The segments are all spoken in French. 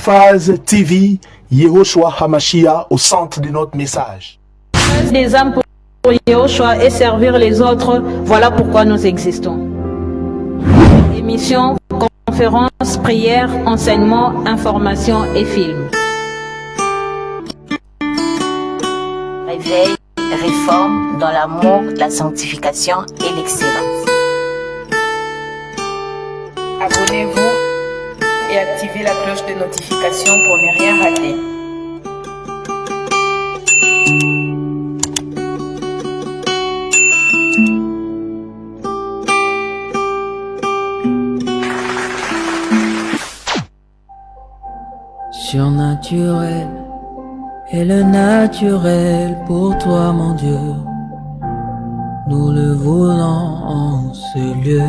Eliphaz TV, Yehoshua Hamashiach au centre de notre message. Des âmes pour Yehoshua et servir les autres, voilà pourquoi nous existons. Émissions, conférences, prières, enseignements, informations et films. Réveil, réforme dans l'amour, la sanctification et l'excellence. Abonnez-vous et activez la cloche de notification pour ne rien rater. Surnaturel et le naturel pour toi, mon Dieu. Nous le voulons en ce lieu.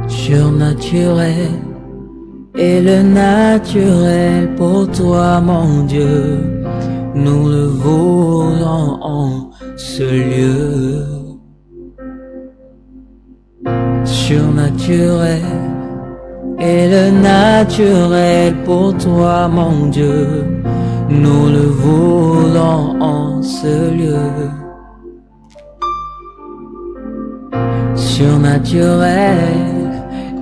Surnaturel et le naturel pour toi, mon Dieu. Nous le voulons en ce lieu. Surnaturel et le naturel pour toi, mon Dieu. Nous le voulons en ce lieu. Surnaturel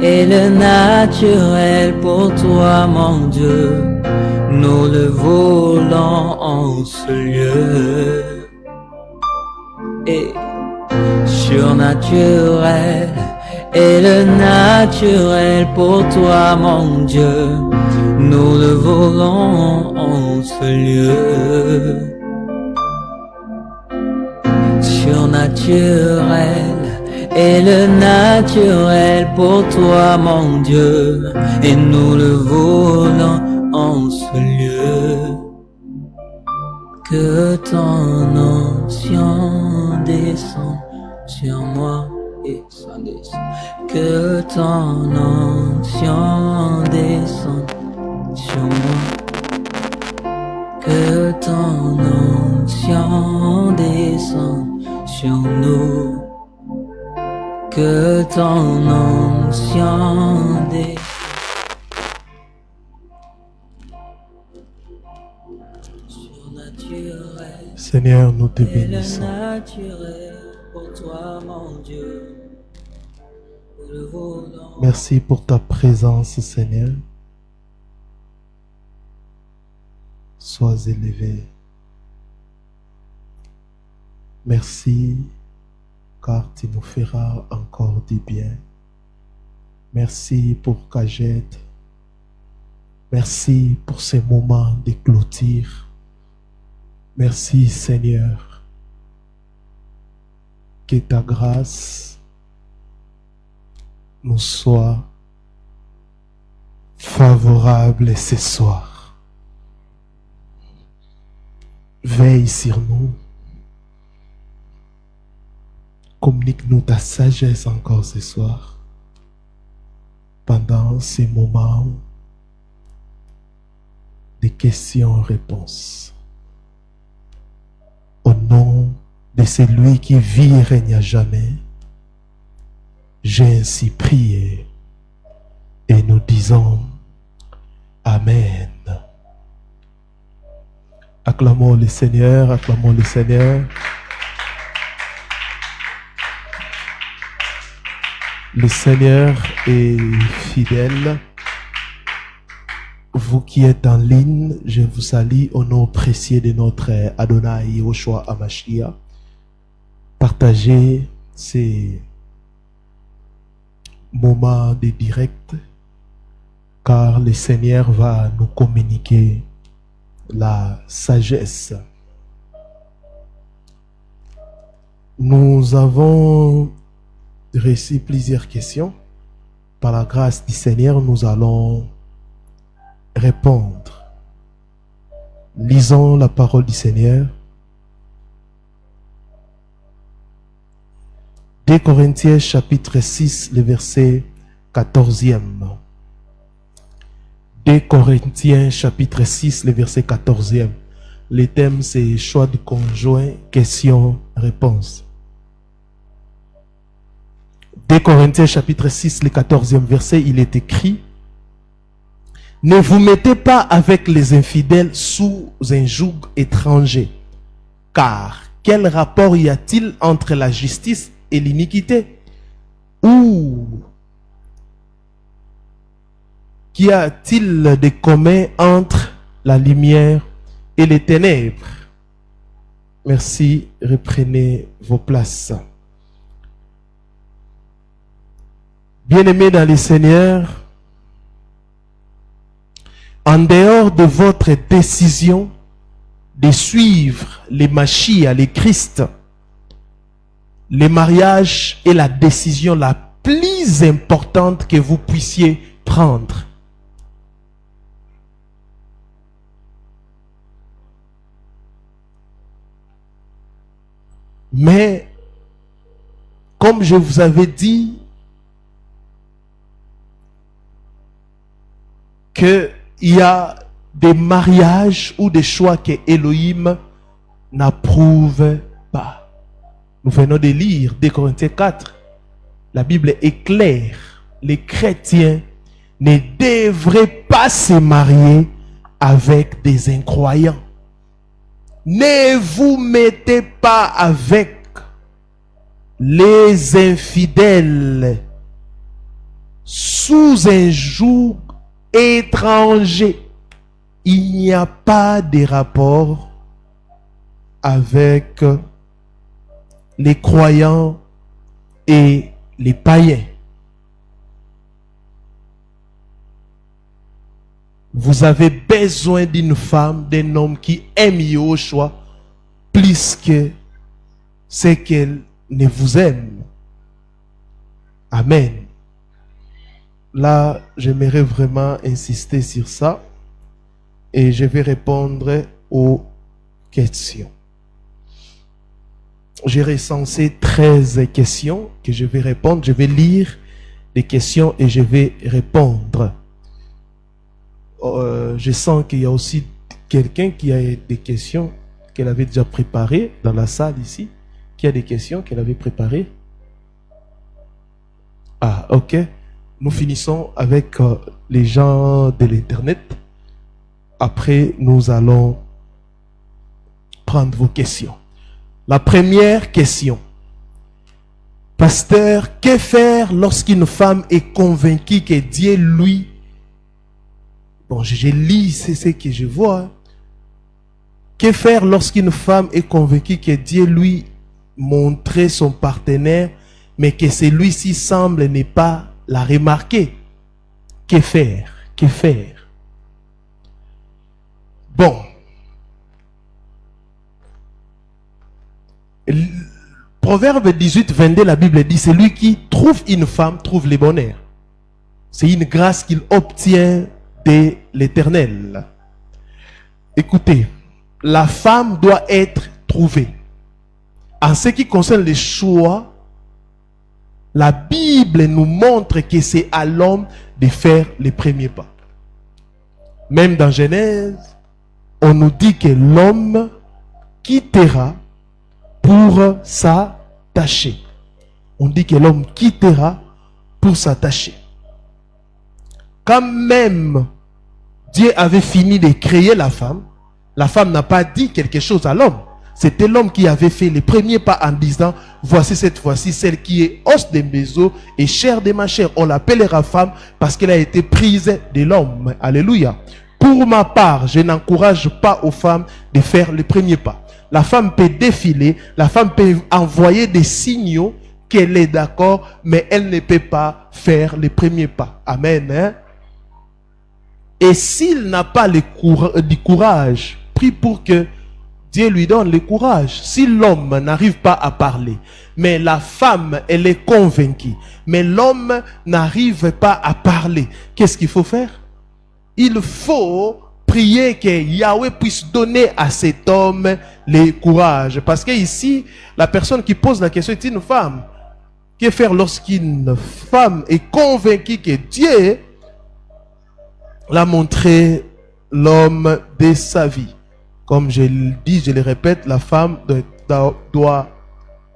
et le naturel pour toi, mon Dieu. Nous le voulons en ce lieu. Et surnaturel et le naturel pour toi, mon Dieu. Nous le voulons en ce lieu. Surnaturel et le naturel pour toi, mon Dieu. Et nous le voulons en ce lieu. Que ton onction descende sur moi. Et ça descend. Que ton onction descende sur moi. Que ton onction descende sur nous. Que ton onction descende. Seigneur, nous te bénissons. Merci pour ta présence, Seigneur. Sois élevé. Merci, car tu nous feras encore du bien. Merci pour Kajet. Merci pour ces moments de clôture. Merci, Seigneur. Que ta grâce nous soit favorable ce soir. Veille sur nous. Communique-nous ta sagesse encore ce soir. Pendant ces moments de questions-réponses. Au nom de celui qui vit et règne à jamais, j'ai ainsi prié et nous disons Amen. Acclamons le Seigneur, acclamons le Seigneur. Le Seigneur est fidèle. Vous qui êtes en ligne, je vous salue au nom précieux de notre Adonai Yehoshua Hamashiach. Partagez ces moments de direct, car le Seigneur va nous communiquer la sagesse. Nous avons reçu plusieurs questions. Par la grâce du Seigneur, nous allons répondre. Lisons la parole du Seigneur. 2 Corinthiens chapitre 6, le verset 14e. 2 Corinthiens chapitre 6, le verset 14e. Le thème c'est choix du conjoint, question-réponse. 2 Corinthiens chapitre 6, le 14e verset, il est écrit: ne vous mettez pas avec les infidèles sous un joug étranger, car quel rapport y a-t-il entre la justice et l'iniquité? Ou qu'y a-t-il de commun entre la lumière et les ténèbres? Merci, reprenez vos places. Bien-aimés dans le Seigneur, en dehors de votre décision de suivre les Mashiach, les Christ, le mariage est la décision la plus importante que vous puissiez prendre. Mais, comme je vous avais dit, qu'il y a des mariages ou des choix que Elohim n'approuve pas. Nous venons de lire 2 Corinthiens 4. La Bible est claire. Les chrétiens ne devraient pas se marier avec des incroyants. Ne vous mettez pas avec les infidèles sous un joug étranger. Il n'y a pas de rapport avec les croyants et les païens. Vous avez besoin d'une femme, d'un homme qui aime Yahushua plus que ce qu'elle ne vous aime. Amen. Là, j'aimerais vraiment insister sur ça et je vais répondre aux questions. J'ai recensé 13 questions que je vais répondre. Je vais lire les questions et je vais répondre. Je sens qu'il y a aussi quelqu'un qui a des questions qu'elle avait déjà préparées dans la salle ici. Qui a des questions qu'elle avait préparées? Ah, ok. Nous finissons avec les gens de l'Internet. Après, nous allons prendre vos questions. La première question. Pasteur, que faire lorsqu'une femme est convaincue que Dieu lui... Bon, je lis, c'est ce que je vois. Que faire lorsqu'une femme est convaincue que Dieu lui montrait son partenaire, mais que celui-ci semble ne pas la remarquer? Que faire? Que faire? Bon. Proverbe 18, 22, la Bible dit, celui qui trouve une femme trouve le bonheur. C'est une grâce qu'il obtient de l'Éternel. Écoutez, la femme doit être trouvée. En ce qui concerne les choix, la Bible nous montre que c'est à l'homme de faire les premiers pas. Même dans Genèse, on nous dit que l'homme quittera pour s'attacher. On dit que l'homme quittera pour s'attacher. Quand même Dieu avait fini de créer la femme n'a pas dit quelque chose à l'homme. C'était l'homme qui avait fait les premiers pas en disant, voici cette fois-ci celle qui est os de mes os et chair de ma chair. On l'appellera femme parce qu'elle a été prise de l'homme. Alléluia. Pour ma part, je n'encourage pas aux femmes de faire les premiers pas. La femme peut défiler, la femme peut envoyer des signaux qu'elle est d'accord, mais elle ne peut pas faire les premiers pas. Amen. Hein? Et s'il n'a pas du courage, prie pour que Dieu lui donne le courage. Si l'homme n'arrive pas à parler, mais la femme, elle est convaincue, mais l'homme n'arrive pas à parler, qu'est-ce qu'il faut faire? Il faut prier que Yahweh puisse donner à cet homme le courage. Parce que ici, la personne qui pose la question est une femme. Que faire lorsqu'une femme est convaincue que Dieu l'a montré l'homme de sa vie? Comme je le dis, je le répète, la femme doit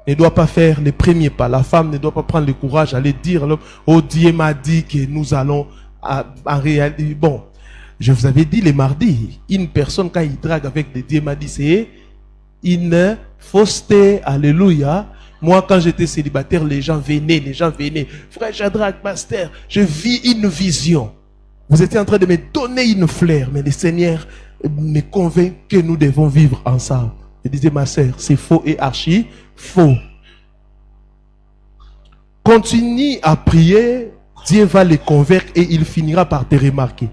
ne doit pas faire les premiers pas. La femme ne doit pas prendre le courage d'aller dire à l'homme, oh Dieu m'a dit que nous allons en réalité. Bon, je vous avais dit les mardis, une personne quand il drague avec des Dieu m'a dit, c'est une fausseté. Alléluia. Moi, quand j'étais célibataire, les gens venaient. Frère, je drague, pasteur, je vis une vision. Vous étiez en train de me donner une fleur, mais le Seigneur me convainc que nous devons vivre ensemble. Je disais, ma sœur, c'est faux et archi faux. Continue à prier, Dieu va les convaincre et il finira par te remarquer.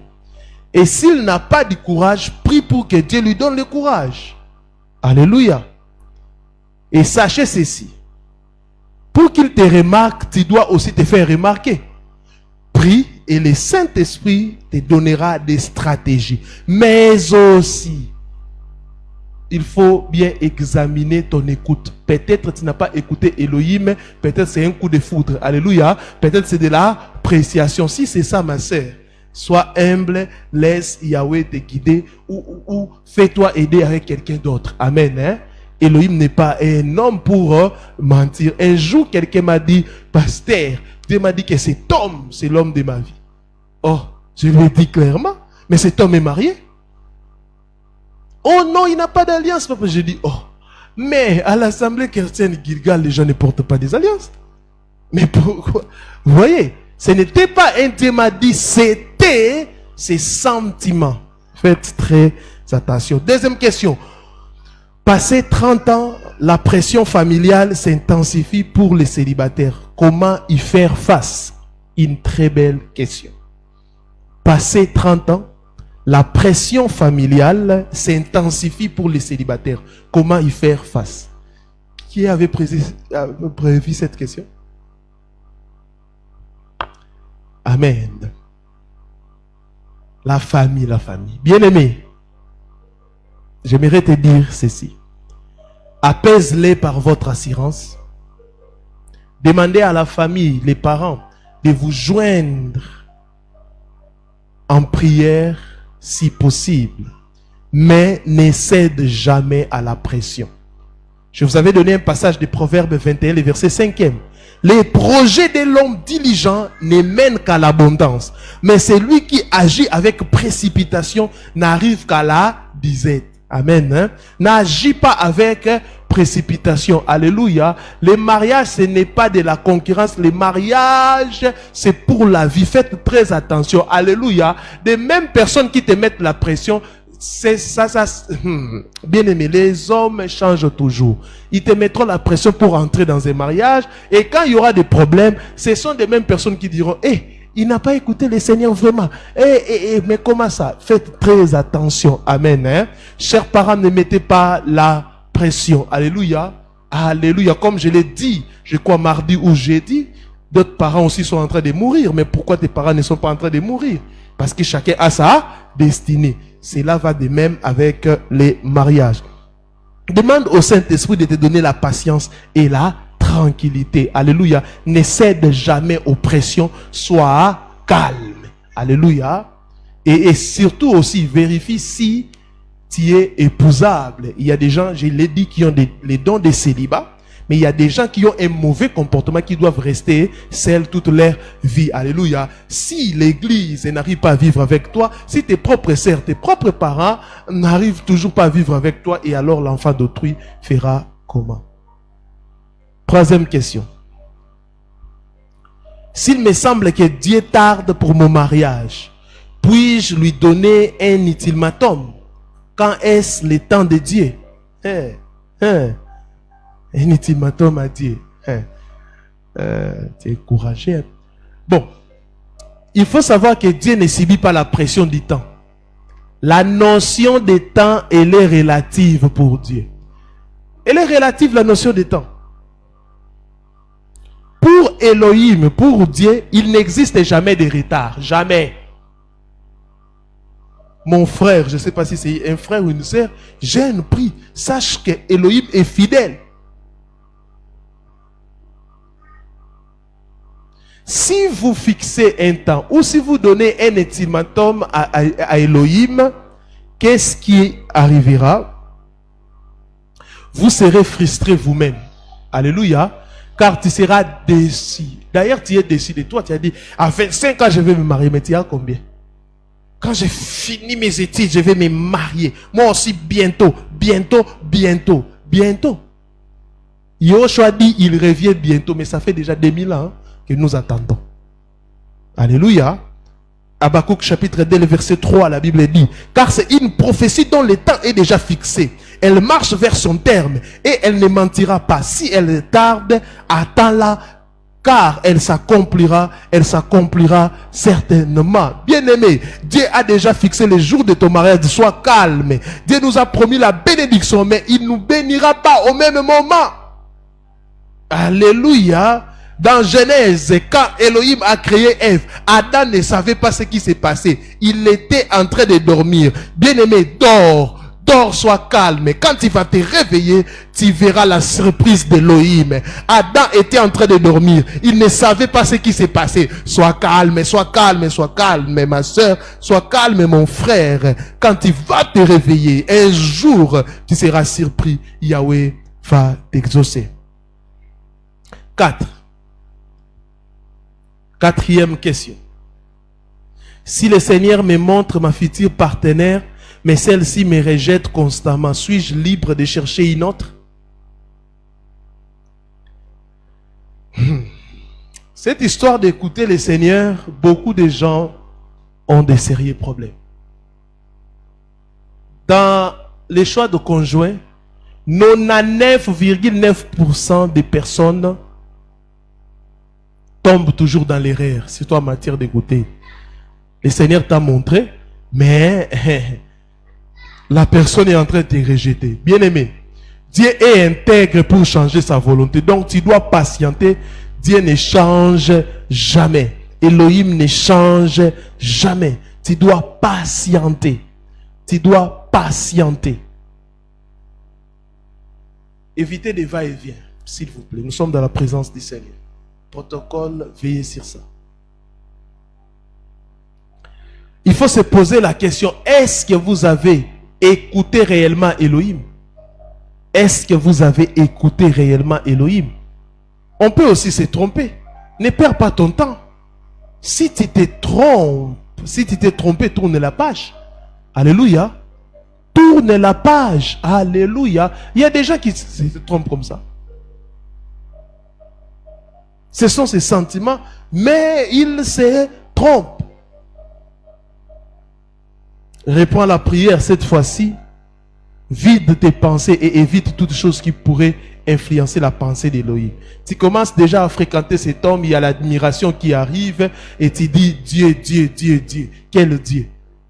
Et s'il n'a pas de courage, prie pour que Dieu lui donne le courage. Alléluia. Et sachez ceci. Pour qu'il te remarque, tu dois aussi te faire remarquer. Prie et le Saint-Esprit te donnera des stratégies. Mais aussi, il faut bien examiner ton écoute. Peut-être tu n'as pas écouté Elohim, peut-être c'est un coup de foudre. Alléluia. Peut-être c'est de l'appréciation. Si c'est ça, ma sœur, sois humble, laisse Yahweh te guider ou fais-toi aider avec quelqu'un d'autre. Amen. Hein? Elohim n'est pas un homme pour mentir. Un jour, quelqu'un m'a dit, pasteur, Dieu m'a dit que cet homme, c'est l'homme de ma vie. Oh, je lui ai dit clairement, mais cet homme est marié. Oh non, il n'a pas d'alliance. J'ai dit, oh, mais à l'assemblée chrétienne Gilgal, les gens ne portent pas des alliances. Mais pourquoi? Vous voyez, ce n'était pas un Dieu m'a dit, c'était ses sentiments. Faites très attention. Deuxième question. Passé 30 ans, la pression familiale s'intensifie pour les célibataires. Comment y faire face? Une très belle question. Passé 30 ans, la pression familiale s'intensifie pour les célibataires. Comment y faire face? Qui avait prévu cette question? Amen. La famille. Bien-aimé, j'aimerais te dire ceci. Apaise-les par votre assurance. Demandez à la famille, les parents, de vous joindre en prière si possible. Mais ne cède jamais à la pression. Je vous avais donné un passage de Proverbe 21, le verset 5e. Les projets de l'homme diligent ne mènent qu'à l'abondance. Mais celui qui agit avec précipitation n'arrive qu'à la disette. Amen. Hein? N'agis pas avec précipitation. Alléluia. Le mariage, ce n'est pas de la concurrence. Le mariage, c'est pour la vie. Faites très attention. Alléluia. Des mêmes personnes qui te mettent la pression, c'est ça. Bien aimé, les hommes changent toujours. Ils te mettront la pression pour entrer dans un mariage. Et quand il y aura des problèmes, ce sont des mêmes personnes qui diront, il n'a pas écouté le Seigneur vraiment. Mais comment ça? Faites très attention. Amen. Hein? Chers parents, ne mettez pas la pression. Alléluia. Alléluia. Comme je l'ai dit, je crois mardi ou jeudi, d'autres parents aussi sont en train de mourir. Mais pourquoi tes parents ne sont pas en train de mourir? Parce que chacun a sa destinée. Cela va de même avec les mariages. Demande au Saint-Esprit de te donner la patience et la tranquillité. Alléluia. Ne cède jamais aux pressions. Sois calme. Alléluia. Et surtout aussi, vérifie si tu es épousable. Il y a des gens, je l'ai dit, qui ont les dons de célibat. Mais il y a des gens qui ont un mauvais comportement, qui doivent rester seuls toute leur vie. Alléluia. Si l'église n'arrive pas à vivre avec toi, si tes propres sœurs, tes propres parents n'arrivent toujours pas à vivre avec toi, et alors l'enfant d'autrui fera comment? Troisième question. S'il me semble que Dieu tarde pour mon mariage, puis-je lui donner un ultimatum? Quand est-ce le temps de Dieu? Un ultimatum à Dieu. Tu es courageux. Bon. Il faut savoir que Dieu ne subit pas la pression du temps. La notion de temps, elle est relative pour Dieu. Elle est relative, la notion de temps. Pour Elohim, pour Dieu, il n'existe jamais de retard. Jamais. Mon frère, je ne sais pas si c'est un frère ou une sœur, j'ai un prix. Sache que Elohim est fidèle. Si vous fixez un temps ou si vous donnez un ultimatum à Elohim, qu'est-ce qui arrivera? Vous serez frustré vous-même. Alléluia. Car tu seras déçu. D'ailleurs, tu es déçu de toi. Tu as dit, à 25 ans, je vais me marier. Mais tu as combien? Quand j'ai fini mes études, je vais me marier. Moi aussi, bientôt. Yoshua dit, il revient bientôt. Mais ça fait déjà 2000 ans que nous attendons. Alléluia. Habakkuk chapitre 2, le verset 3, la Bible dit, car c'est une prophétie dont le temps est déjà fixé. Elle marche vers son terme et elle ne mentira pas. Si elle tarde, attends-la, car elle s'accomplira certainement. Bien-aimé, Dieu a déjà fixé le jour de ton mariage. Sois calme. Dieu nous a promis la bénédiction, mais il ne nous bénira pas au même moment. Alléluia. Dans Genèse, quand Elohim a créé Ève, Adam ne savait pas ce qui s'est passé. Il était en train de dormir. Bien-aimé, dors, sois calme. Quand tu vas te réveiller, tu verras la surprise d'Elohim. Adam était en train de dormir. Il ne savait pas ce qui s'est passé. Sois calme, ma soeur. Sois calme, mon frère. Quand tu vas te réveiller, un jour, tu seras surpris. Yahweh va t'exaucer. 4. Quatrième question. Si le Seigneur me montre ma future partenaire, mais celle-ci me rejette constamment, suis-je libre de chercher une autre? Cette histoire d'écouter le Seigneur, beaucoup de gens ont des sérieux problèmes. Dans les choix de conjoints, 99,9% des personnes tombent toujours dans l'erreur, surtout en matière d'écouter. Le Seigneur t'a montré, mais la personne est en train de te rejeter. Bien-aimé, Dieu est intègre pour changer sa volonté. Donc tu dois patienter. Dieu ne change jamais. Elohim ne change jamais. Tu dois patienter. Évitez des va-et-vient, s'il vous plaît. Nous sommes dans la présence du Seigneur. Protocole, veillez sur ça. Il faut se poser la question, est-ce que vous avez écouté réellement Elohim? Est-ce que vous avez écouté réellement Elohim? On peut aussi se tromper. Ne perds pas ton temps. Si tu t'es trompé, tourne la page. Alléluia. Tourne la page. Alléluia. Il y a des gens qui se trompent comme ça. Ce sont ses sentiments, mais ils se trompent. Réponds à la prière cette fois-ci. Vide tes pensées et évite toutes choses qui pourraient influencer la pensée d'Elohim. Tu commences déjà à fréquenter cet homme, il y a l'admiration qui arrive et tu dis Dieu. Quel Dieu?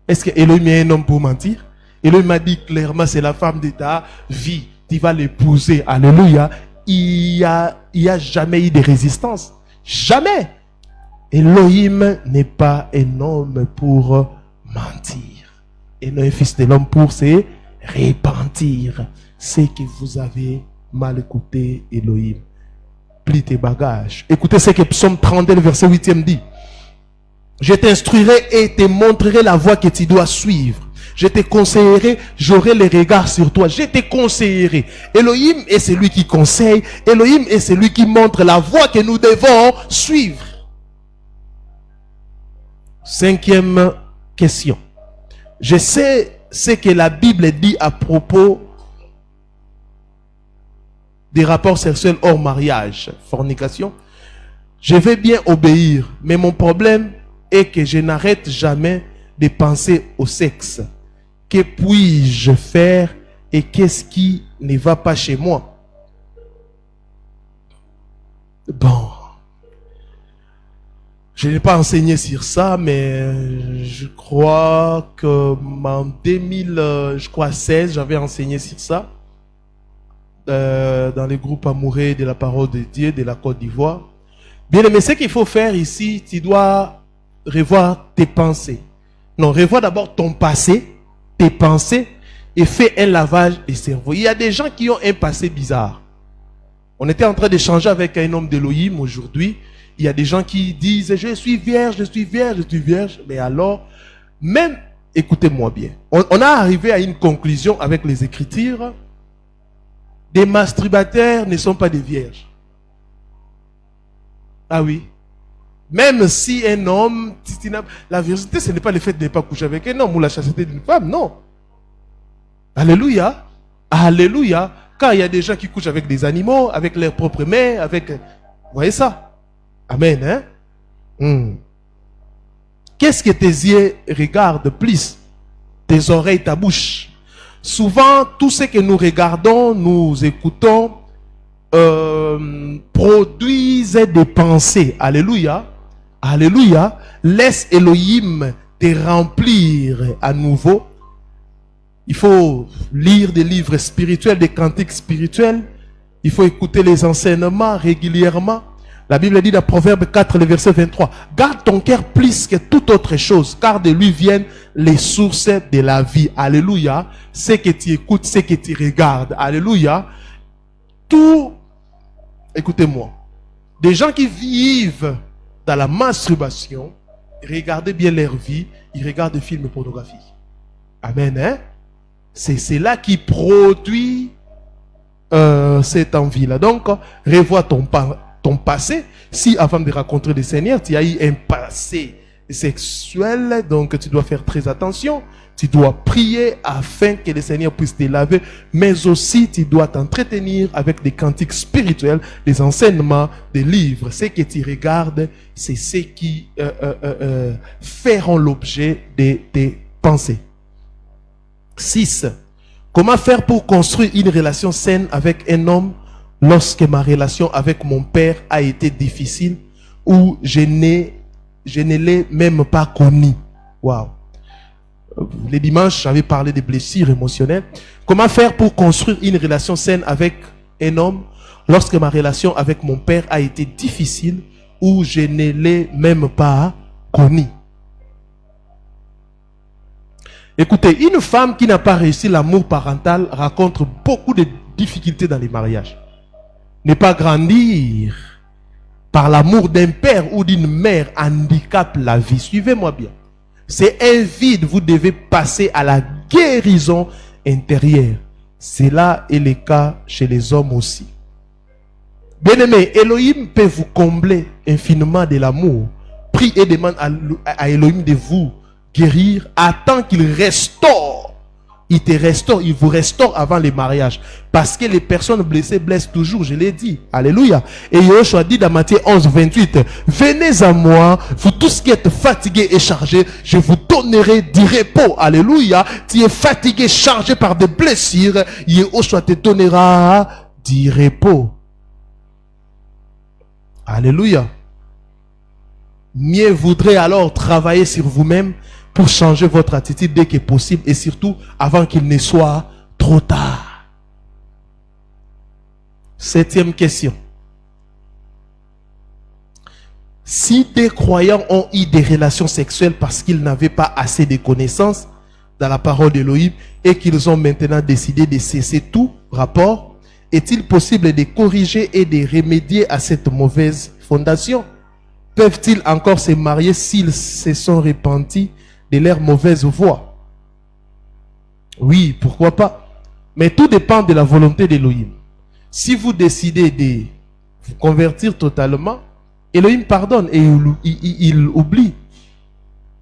Est-ce que Elohim est un homme pour mentir? Elohim m'a dit clairement, c'est la femme de ta vie. Tu vas l'épouser. Alléluia. Il y a jamais eu de résistance. Jamais. Elohim n'est pas un homme pour mentir. Et non un fils de l'homme pour se repentir. C'est que vous avez mal écouté Elohim. Plie tes bagages. Écoutez ce que Psaume 32, le verset 8e dit. Je t'instruirai et te montrerai la voie que tu dois suivre. Je te conseillerai, j'aurai les regards sur toi. Je te conseillerai. Elohim est celui qui conseille. Elohim est celui qui montre la voie que nous devons suivre. 5e question. Je sais ce que la Bible dit à propos des rapports sexuels hors mariage, fornication. Je vais bien obéir, mais mon problème est que je n'arrête jamais de penser au sexe. Que puis-je faire et qu'est-ce qui ne va pas chez moi? Bon. Je n'ai pas enseigné sur ça, mais je crois que en 2016, j'avais enseigné sur ça. Dans les groupes amoureux de la parole de Dieu de la Côte d'Ivoire. Bien aimé, ce qu'il faut faire ici, tu dois revoir tes pensées. Non, revoir d'abord ton passé, tes pensées, et fais un lavage du cerveau. Il y a des gens qui ont un passé bizarre. On était en train d'échanger avec un homme d'Elohim aujourd'hui. Il y a des gens qui disent, je suis vierge. Mais alors, même, écoutez-moi bien. On a arrivé à une conclusion avec les Écritures. Des masturbateurs ne sont pas des vierges. Ah oui. Même si un homme, la virginité, ce n'est pas le fait de ne pas coucher avec un homme ou la chasteté d'une femme, non. Alléluia. Alléluia. Quand il y a des gens qui couchent avec des animaux, avec leurs propres mères, avec... Vous voyez ça? Amen. Hein? Qu'est-ce que tes yeux regardent plus? Tes oreilles, ta bouche. Souvent, tout ce que nous regardons, nous écoutons, produisent des pensées. Alléluia. Alléluia. Laisse Elohim te remplir à nouveau. Il faut lire des livres spirituels, des cantiques spirituels. Il faut écouter les enseignements régulièrement. La Bible dit dans Proverbe 4, le verset 23, « Garde ton cœur plus que toute autre chose, car de lui viennent les sources de la vie. » Alléluia. Ce que tu écoutes, ce que tu regardes. Alléluia. Tout, écoutez-moi, des gens qui vivent dans la masturbation, regardez bien leur vie, ils regardent des films pornographiques. Amen. Hein? C'est là qui produit cette envie-là. Donc, revois ton passé. Si avant de rencontrer le Seigneur, tu as eu un passé sexuel, donc tu dois faire très attention. Tu dois prier afin que le Seigneur puisse te laver, mais aussi tu dois t'entretenir avec des cantiques spirituels, des enseignements, des livres. Ce que tu regardes, c'est ce qui feront l'objet de tes pensées. 6. Comment faire pour construire une relation saine avec un homme lorsque ma relation avec mon père a été difficile ou je ne l'ai même pas connu? Waouh! Les dimanches, j'avais parlé des blessures émotionnelles. Comment faire pour construire une relation saine avec un homme lorsque ma relation avec mon père a été difficile ou je ne l'ai même pas connu? Écoutez, une femme qui n'a pas réussi l'amour parental rencontre beaucoup de difficultés dans les mariages. Ne pas grandir par l'amour d'un père ou d'une mère handicape la vie. Suivez-moi bien. C'est un vide, vous devez passer à la guérison intérieure. Cela est le cas chez les hommes aussi. Bien-aimé, Elohim peut vous combler infiniment de l'amour. Prie et demande à Elohim de vous guérir. Attends qu'il restaure. Il te restaure, il vous restaure avant les mariages. Parce que les personnes blessées blessent toujours, je l'ai dit. Alléluia. Et Yoshua dit dans Matthieu 11, 28, « Venez à moi, vous tous qui êtes fatigués et chargés, je vous donnerai du repos. » Alléluia. Tu es fatigué, chargé par des blessures, Yoshua te donnera du repos. Alléluia. Mieux vaudrait alors travailler sur vous-même pour changer votre attitude dès que possible et surtout avant qu'il ne soit trop tard. 7e question. Si des croyants ont eu des relations sexuelles parce qu'ils n'avaient pas assez de connaissances dans la parole d'Elohim et qu'ils ont maintenant décidé de cesser tout rapport, est-il possible de corriger et de remédier à cette mauvaise fondation? Peuvent-ils encore se marier s'ils se sont repentis de leur mauvaise voie? Oui, pourquoi pas. Mais tout dépend de la volonté d'Elohim. Si vous décidez de vous convertir totalement, Elohim pardonne et il oublie.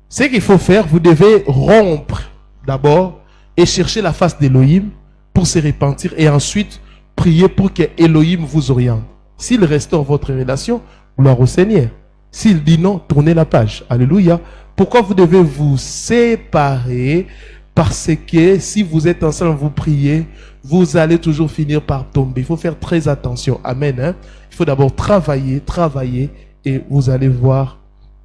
Ce qu'il faut faire, vous devez rompre d'abord et chercher la face d'Elohim pour se repentir et ensuite prier pour que Elohim vous oriente. S'il restaure votre relation, gloire au Seigneur. S'il dit non, tournez la page. Alléluia. Pourquoi vous devez vous séparer? Parce que si vous êtes ensemble, vous priez, vous allez toujours finir par tomber. Il faut faire très attention. Amen. Hein? Il faut d'abord travailler et vous allez voir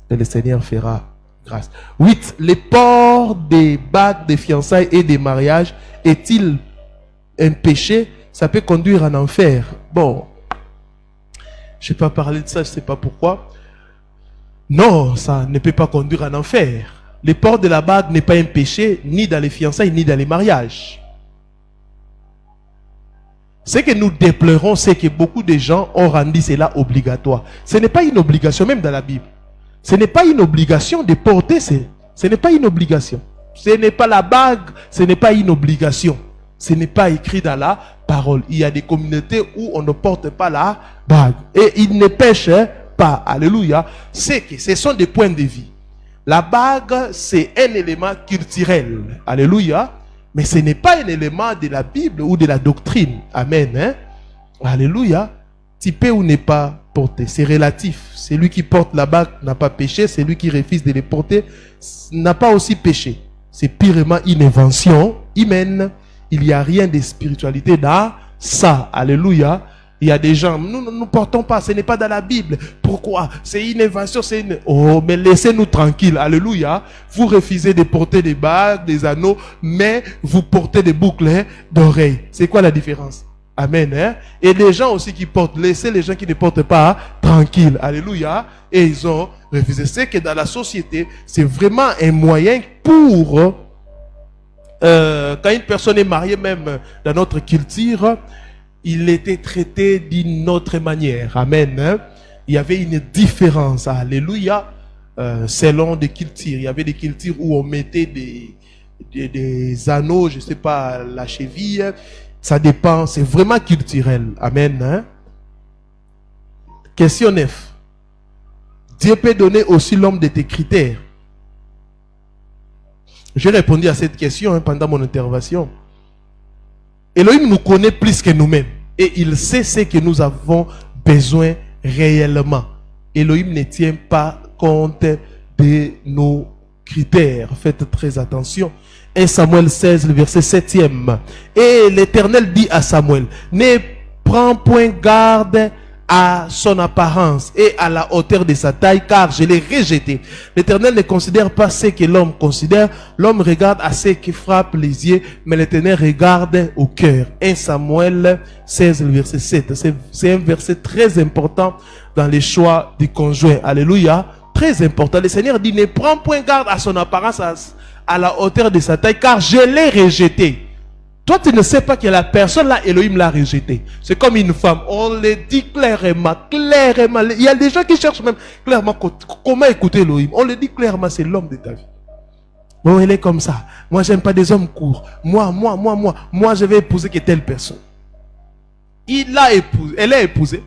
que le Seigneur fera grâce. 8. Le port des bagues de fiançailles et des mariages est-il un péché? Ça peut conduire en enfer. Bon, je ne vais pas parler de ça, je ne sais pas pourquoi. Non, ça ne peut pas conduire en enfer. Le port de la bague n'est pas un péché, ni dans les fiançailles, ni dans les mariages. Ce que nous déplorons, c'est que beaucoup de gens ont rendu cela obligatoire. Ce n'est pas une obligation, même dans la Bible. Ce n'est pas une obligation de porter, ce n'est pas une obligation. Ce n'est pas la bague, ce n'est pas une obligation. Ce n'est pas écrit dans la parole. Il y a des communautés où on ne porte pas la bague. Et ils ne pêchent pas. Alléluia. C'est que ce sont des points de vie. La bague, c'est un élément culturel. Alléluia. Mais ce n'est pas un élément de la Bible ou de la doctrine. Amen. Hein? Alléluia. Tu peux ou n'est pas porté. C'est relatif. Celui qui porte la bague n'a pas péché. Celui qui refuse de les porter n'a pas aussi péché. C'est purement une invention humaine. Il n'y a rien de spiritualité dans ça. Alléluia. Il y a des gens, nous ne portons pas, ce n'est pas dans la Bible. Pourquoi? C'est une invention, c'est une... Oh, mais laissez-nous tranquilles. Alléluia. Vous refusez de porter des bagues, des anneaux, mais vous portez des boucles d'oreilles. C'est quoi la différence? Amen. Hein? Et les gens aussi qui portent, laissez les gens qui ne portent pas tranquilles. Alléluia. Et ils ont refusé. C'est que dans la société, c'est vraiment un moyen pour... quand une personne est mariée, même dans notre culture, il était traité d'une autre manière. Amen. Hein? Il y avait une différence. Alléluia. Selon des cultures. Il y avait des cultures où on mettait des anneaux, je ne sais pas, la cheville. Ça dépend. C'est vraiment culturel. Amen. Hein? Question 9. Dieu peut donner aussi l'homme de tes critères. J'ai répondu à cette question pendant mon intervention. Elohim nous connaît plus que nous-mêmes. Et il sait ce que nous avons besoin réellement. Elohim ne tient pas compte de nos critères. Faites très attention. 1 Samuel 16, le verset 7e. Et l'Éternel dit à Samuel, ne prends point garde à son apparence et à la hauteur de sa taille, car je l'ai rejeté. L'Éternel ne considère pas ce que l'homme considère. L'homme regarde à ce qui frappe les yeux, mais l'Éternel regarde au cœur. 1 Samuel 16, le verset 7. C'est un verset très important dans les choix du conjoint. Alléluia. Très important. Le Seigneur dit, ne prends point garde à son apparence, à la hauteur de sa taille, car je l'ai rejeté. Toi, tu ne sais pas que la personne là, Elohim l'a rejeté. C'est comme une femme. On le dit clairement, clairement. Il y a des gens qui cherchent même clairement comment écouter Elohim. On le dit clairement, c'est l'homme de ta vie. Bon, elle est comme ça. Moi, j'aime pas des hommes courts. Moi, je vais épouser que telle personne. Il l'a épousé. Elle l'a épousé.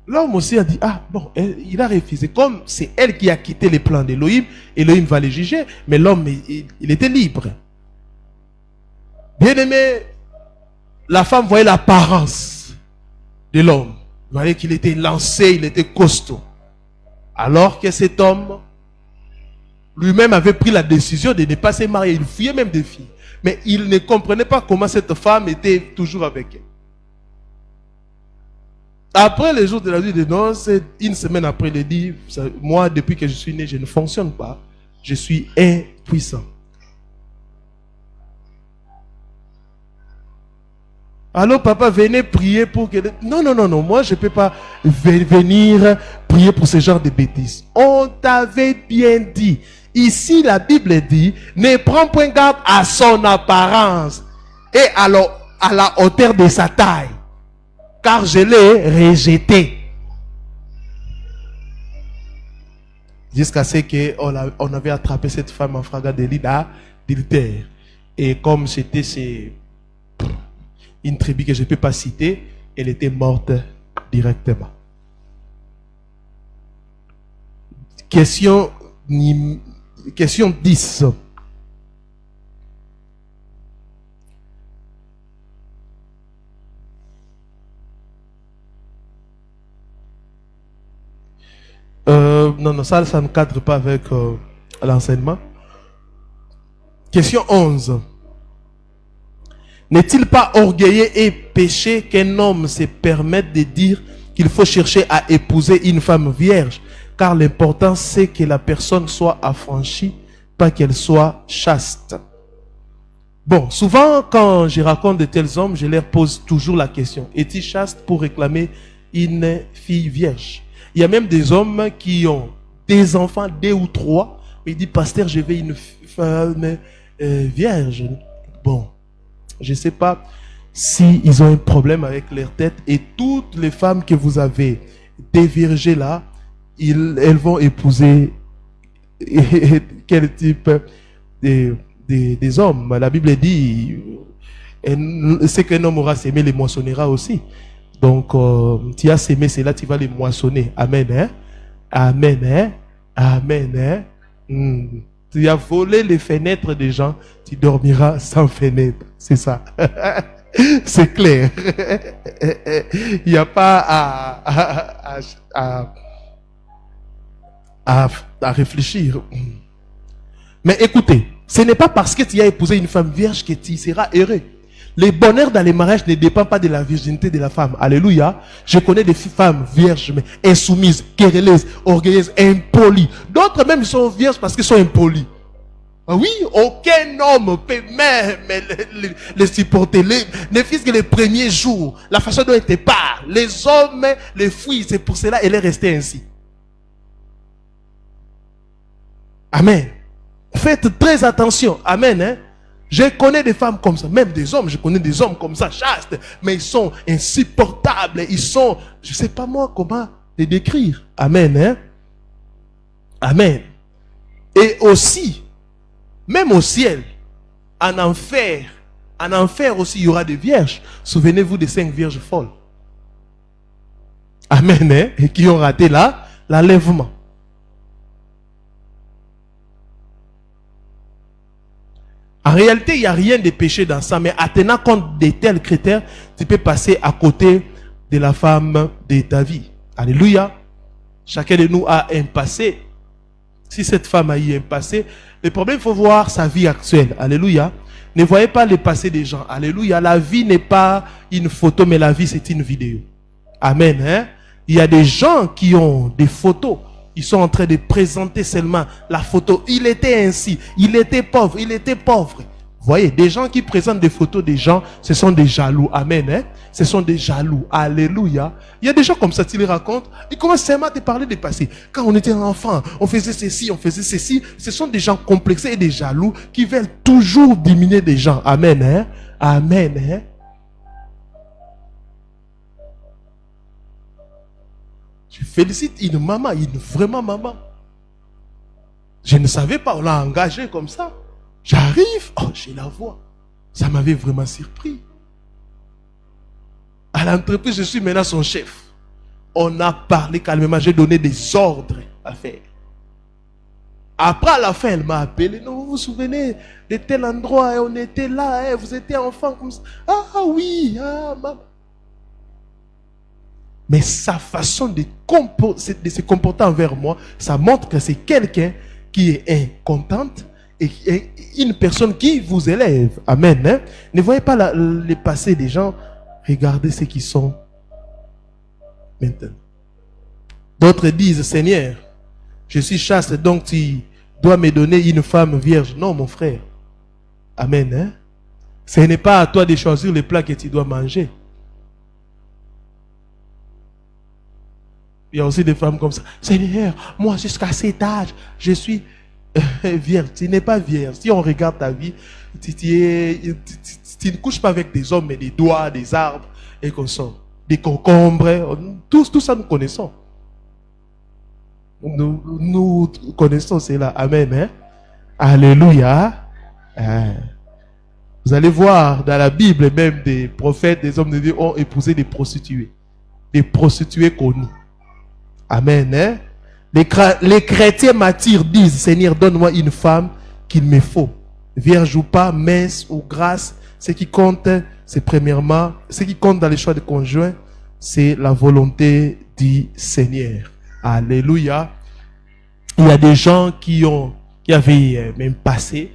L'homme aussi a dit, ah bon, il a refusé. Comme c'est elle qui a quitté les plans d'Elohim, Elohim va les juger. Mais l'homme, il était libre. Bien aimé, la femme voyait l'apparence de l'homme. Vous voyez qu'il était lancé, il était costaud. Alors que cet homme, lui-même avait pris la décision de ne pas se marier. Il fuyait même des filles. Mais il ne comprenait pas comment cette femme était toujours avec elle. Après les jours de la nuit de noces, une semaine après, il dit, moi, depuis que je suis né, je ne fonctionne pas. Je suis impuissant. Alors papa, venez prier pour que... Non, moi je ne peux pas venir prier pour ce genre de bêtises. On t'avait bien dit. Ici la Bible dit, ne prends point garde à son apparence et à la hauteur de sa taille, car je l'ai rejeté. Jusqu'à ce qu'on avait attrapé cette femme en flagrant délit d'adultère. Et comme c'était une tribu que je ne peux pas citer, elle était morte directement. Question 10. Non, ça ne cadre pas avec l'enseignement. Question 11. N'est-il pas orgueilleux et péché qu'un homme se permette de dire qu'il faut chercher à épouser une femme vierge, car l'important c'est que la personne soit affranchie, pas qu'elle soit chaste. Bon, souvent quand je raconte de tels hommes, je leur pose toujours la question, est-il chaste pour réclamer une fille vierge? Il y a même des hommes qui ont des enfants, 2 ou 3, mais ils disent, pasteur, je veux une femme vierge. Bon. Je ne sais pas s'ils ont un problème avec leur tête. Et toutes les femmes que vous avez déviergées là, elles vont épouser quel type des hommes. La Bible dit, Et ce qu'un homme aura sémé, les moissonnera aussi. Donc, tu as sémé, c'est là tu vas les moissonner. Amen. Hein? Amen. Hein? Amen. Hein? Tu as volé les fenêtres des gens, tu dormiras sans fenêtre. C'est ça. C'est clair. Il n'y a pas à réfléchir. Mais écoutez, ce n'est pas parce que tu as épousé une femme vierge que tu seras heureux. Le bonheur dans les mariages ne dépend pas de la virginité de la femme. Alléluia. Je connais des femmes vierges, mais insoumises, querelleuses, orgueilleuses, impolies. D'autres même sont vierges parce qu'ils sont impolis. Oui, aucun homme peut même les supporter. Ne fût-ce que les premiers jours, la façon dont ils te parlent, les hommes les fuient. C'est pour cela qu'elle est restée ainsi. Amen. Faites très attention. Amen. Hein? Je connais des femmes comme ça, même des hommes, je connais des hommes comme ça, chastes, mais ils sont insupportables, ils sont, je ne sais pas moi comment les décrire. Amen. Hein? Amen. Et aussi, même au ciel, en enfer aussi, il y aura des vierges. Souvenez-vous des 5 vierges folles. Amen. Hein? Et qui ont raté l'enlèvement. En réalité, il n'y a rien de péché dans ça, mais en tenant compte de tels critères, tu peux passer à côté de la femme de ta vie. Alléluia. Chacun de nous a un passé. Si cette femme a eu un passé, le problème, il faut voir sa vie actuelle. Alléluia. Ne voyez pas le passé des gens. Alléluia. La vie n'est pas une photo, mais la vie, c'est une vidéo. Amen. Hein? Il y a des gens qui ont des photos. Ils sont en train de présenter seulement la photo. Il était ainsi. Il était pauvre. Il était pauvre. Vous voyez, des gens qui présentent des photos des gens, ce sont des jaloux. Amen. Hein? Ce sont des jaloux. Alléluia. Il y a des gens comme ça, tu les racontes. Ils commencent seulement à te parler du passé. Quand on était enfant, on faisait ceci, on faisait ceci. Ce sont des gens complexés et des jaloux qui veulent toujours diminuer des gens. Amen. Hein? Amen. Hein? Je félicite une maman, une vraiment maman. Je ne savais pas, on l'a engagée comme ça. J'arrive, oh, je la vois. Ça m'avait vraiment surpris. À l'entreprise, je suis maintenant son chef. On a parlé calmement, j'ai donné des ordres à faire. Après, à la fin, elle m'a appelé. Non, vous vous souvenez de tel endroit, on était là, vous étiez enfant comme ça. Ah oui, maman. Mais sa façon de se comporter envers moi, ça montre que c'est quelqu'un qui est contente et qui est une personne qui vous élève. Amen. Hein? Ne voyez pas le passé des gens. Regardez ce qu'ils sont maintenant. D'autres disent, Seigneur, je suis chaste, donc tu dois me donner une femme vierge. Non, mon frère. Amen. Hein? Ce n'est pas à toi de choisir les plats que tu dois manger. Il y a aussi des femmes comme ça. Seigneur, moi jusqu'à cet âge, je suis vierge. Tu n'es pas vierge. Si on regarde ta vie, tu ne couches pas avec des hommes, mais des doigts, des arbres, et comme ça. Des concombres. Tout ça, nous connaissons. Nous connaissons cela. Amen. Hein? Alléluia. Vous allez voir dans la Bible, même des prophètes, des hommes de Dieu ont épousé des prostituées. Des prostituées connues. Amen. Hein? Les chrétiens martyrs disent, Seigneur, donne-moi une femme qu'il me faut. Vierge ou pas, mince ou grasse, ce qui compte, c'est premièrement, ce qui compte dans les choix de conjoint, c'est la volonté du Seigneur. Alléluia. Il y a des gens qui avaient même passé.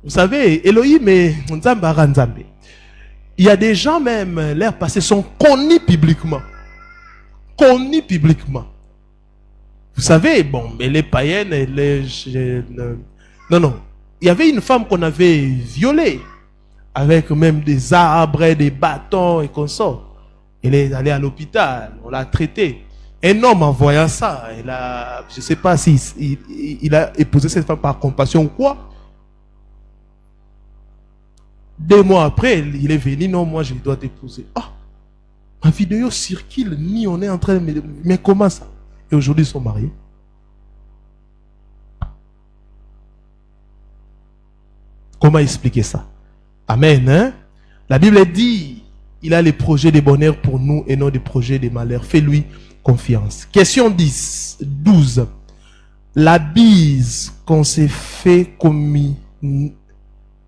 Vous savez, Elohim et Nzambara Nzambe. Il y a des gens même, leurs passés sont connus publiquement. Connus publiquement. Vous savez, bon, mais les païennes, non. Il y avait une femme qu'on avait violée, avec même des arbres, des bâtons et comme ça. Elle est allée à l'hôpital, on l'a traitée. Un homme en voyant ça, je ne sais pas si il a épousé cette femme par compassion ou quoi. 2 mois après, il est venu, non, moi je dois t'épouser. Ah, ma vidéo circule, ni on est en train de... Mais comment ça? Et aujourd'hui, ils sont mariés. Comment expliquer ça? Amen. Hein? La Bible dit, il a les projets de bonheur pour nous et non des projets de malheur. Fais-lui confiance. Question 12. La bise qu'on s'est fait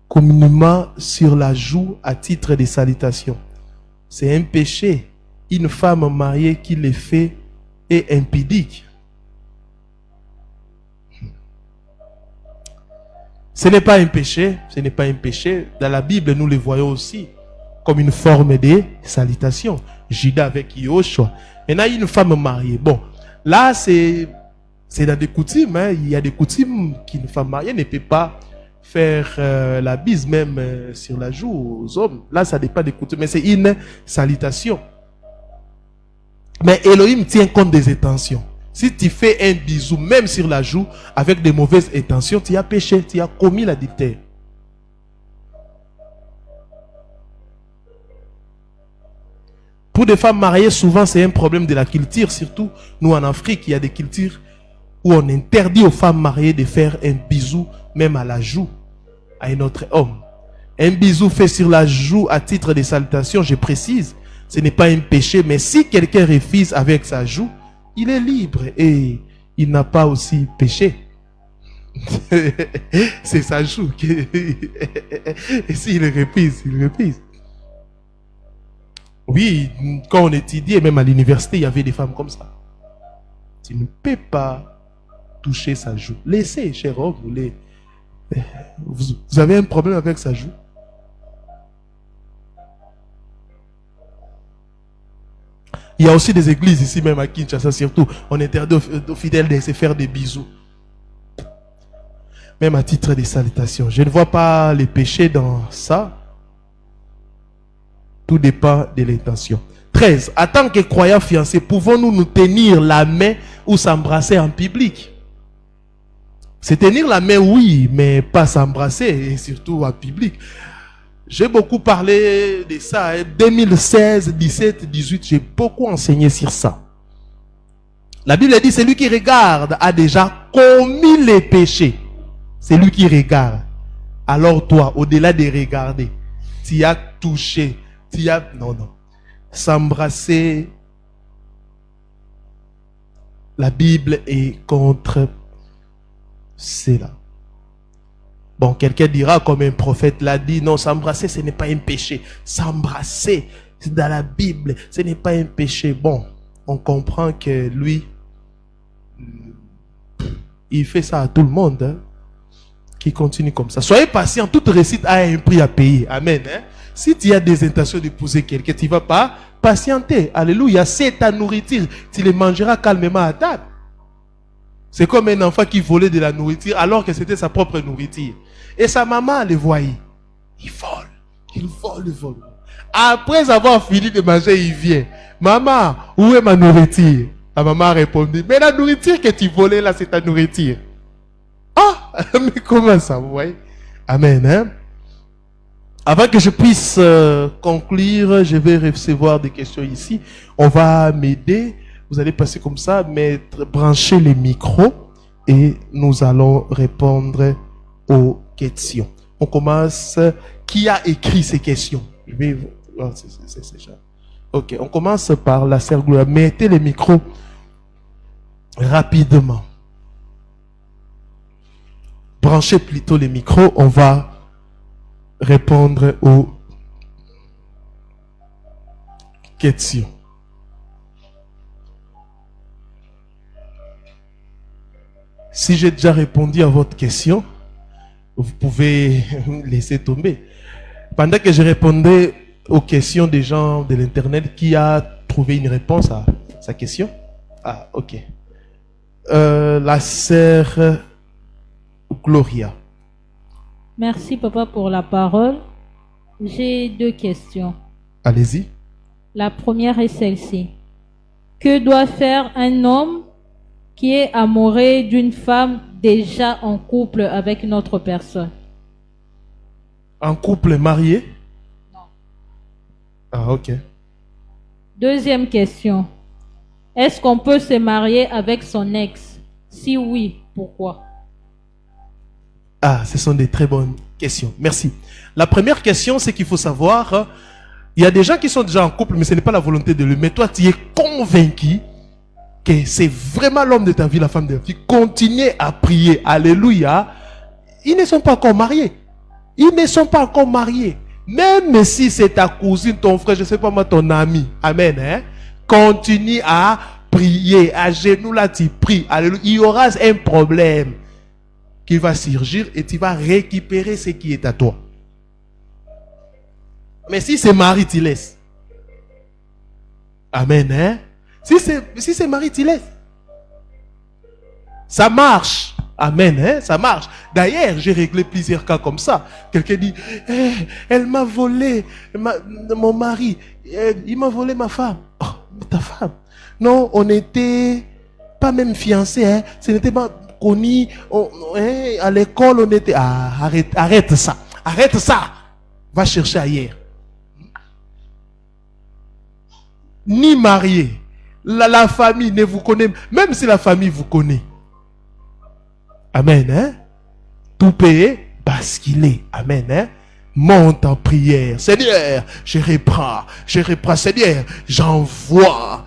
communément sur la joue à titre de salutation, c'est un péché. Une femme mariée qui le fait est impudique. Ce n'est pas un péché, ce n'est pas un péché. Dans la Bible, nous le voyons aussi comme une forme de salutation. Judas avec Yoshua. Maintenant, une femme mariée. Bon, là, c'est dans des coutumes. Hein. Il y a des coutumes qu'une femme mariée ne peut pas faire la bise même sur la joue aux hommes. Là, ça dépend des coutumes, mais c'est une salutation. Mais Elohim tient compte des intentions. Si tu fais un bisou, même sur la joue, avec des mauvaises intentions, tu as péché, tu as commis l'adultère. Pour des femmes mariées, souvent c'est un problème de la culture, surtout nous en Afrique, il y a des cultures où on interdit aux femmes mariées de faire un bisou, même à la joue, à un autre homme. Un bisou fait sur la joue à titre de salutation, je précise, ce n'est pas un péché, mais si quelqu'un refuse avec sa joue, il est libre et il n'a pas aussi péché. C'est sa joue. Et s'il refuse, il refuse. Oui, quand on étudiait, même à l'université, il y avait des femmes comme ça. Tu ne peux pas toucher sa joue. Laissez, cher homme, vous avez un problème avec sa joue. Il y a aussi des églises ici, même à Kinshasa, surtout, on interdit aux fidèles de se faire des bisous. Même à titre de salutation. Je ne vois pas les péchés dans ça. Tout dépend de l'intention. 13. En tant que croyants fiancés, pouvons-nous nous tenir la main ou s'embrasser en public? Se tenir la main, oui, mais pas s'embrasser, et surtout en public. J'ai beaucoup parlé de ça. 2016, 17, 18, j'ai beaucoup enseigné sur ça. La Bible dit, celui qui regarde a déjà commis les péchés. C'est lui qui regarde. Alors toi, au-delà de regarder, tu as touché, tu as... Non. S'embrasser, la Bible est contre cela. Bon, quelqu'un dira, comme un prophète l'a dit, non, s'embrasser, ce n'est pas un péché. S'embrasser, c'est dans la Bible, ce n'est pas un péché. Bon, on comprend que lui, il fait ça à tout le monde, hein, qui continue comme ça. Soyez patient, toute réussite a un prix à payer. Amen. Hein? Si tu as des intentions d'épouser quelqu'un, tu ne vas pas patienter. Alléluia, c'est ta nourriture. Tu les mangeras calmement à table. C'est comme un enfant qui volait de la nourriture alors que c'était sa propre nourriture. Et sa maman le voyait. Il vole. Après avoir fini de manger, il vient. Maman, où est ma nourriture? La maman a répondu, mais la nourriture que tu volais là, c'est ta nourriture. Ah, mais comment ça, vous voyez? Amen. Hein? Avant que je puisse conclure, je vais recevoir des questions ici. On va m'aider. Vous allez passer comme ça, brancher les micros et nous allons répondre aux questions. On commence. Qui a écrit ces questions? Je vais... Oh, c'est ça. Ok, on commence par la sœur Gloria. Mettez les micros rapidement. Branchez plutôt les micros. On va répondre aux questions. Si j'ai déjà répondu à votre question, vous pouvez laisser tomber. Pendant que je répondais aux questions des gens de l'Internet, qui a trouvé une réponse à sa question? Ah, ok. La sœur Gloria. Merci, papa, pour la parole. J'ai 2 questions. Allez-y. La première est celle-ci. Que doit faire un homme qui est amoureux d'une femme déjà en couple avec une autre personne? En couple marié? Non. Ah, ok. Deuxième question. Est-ce qu'on peut se marier avec son ex? Si oui, pourquoi? Ah, ce sont des très bonnes questions. Merci. La première question, c'est qu'il faut savoir, il y a des gens qui sont déjà en couple, mais ce n'est pas la volonté de lui. Mais toi, tu es convaincu que c'est vraiment l'homme de ta vie, la femme de ta vie. Continuez à prier. Alléluia. Ils ne sont pas encore mariés. Ils ne sont pas encore mariés. Même si c'est ta cousine, ton frère, je ne sais pas moi, ton ami. Amen. Hein? Continue à prier. À genoux là, tu pries. Alléluia. Il y aura un problème qui va surgir et tu vas récupérer ce qui est à toi. Mais si c'est mari, tu laisses. Amen. Hein? Si c'est mari, tu laisses. Ça marche. Amen. Hein? Ça marche. D'ailleurs, j'ai réglé plusieurs cas comme ça. Quelqu'un dit, elle m'a volé mon mari. Il m'a volé ma femme. Oh, ta femme. Non, on n'était pas même fiancés. Hein? Ce n'était pas connu. À l'école, on était... Ah, arrête ça. Arrête ça. Va chercher ailleurs. Ni marié. La famille ne vous connaît. Même si la famille vous connaît. Amen. Hein? Tout payé, basculer. Amen. Hein? Monte en prière. Seigneur, je reprends. Seigneur, j'envoie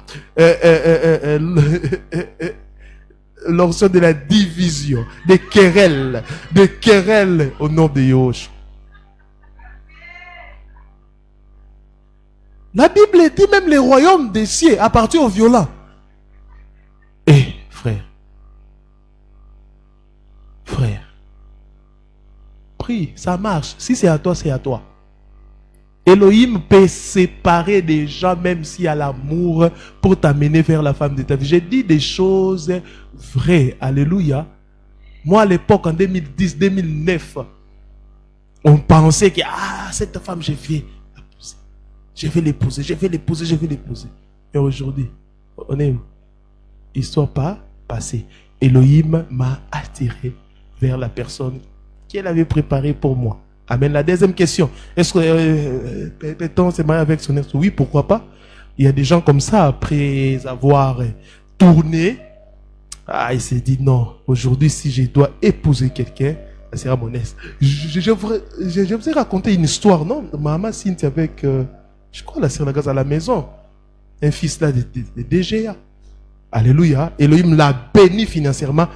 l'onction de la division, des querelles au nom de Yahushua. La Bible dit même les royaumes des cieux appartiennent aux violents. Frère, prie, ça marche. Si c'est à toi, c'est à toi. Elohim peut séparer des gens même s'il y a l'amour pour t'amener vers la femme de ta vie. J'ai dit des choses vraies. Alléluia. Moi à l'époque, en 2010-2009, on pensait que cette femme, je vais l'épouser. Et aujourd'hui, on est où? Histoire pas passée. Elohim m'a attiré vers la personne qu'elle avait préparée pour moi. Amen. La deuxième question. Est-ce que peut-on se marier avec son ex? Oui, pourquoi pas? Il y a des gens comme ça, après avoir tourné, il s'est dit non, aujourd'hui, si je dois épouser quelqu'un, ça sera mon ex. Je vous ai raconté une histoire, non? Maman Cynthia avec, je crois, la sœur Lagaze à la maison. Un fils là de DGA. Alléluia. Elohim l'a béni financièrement.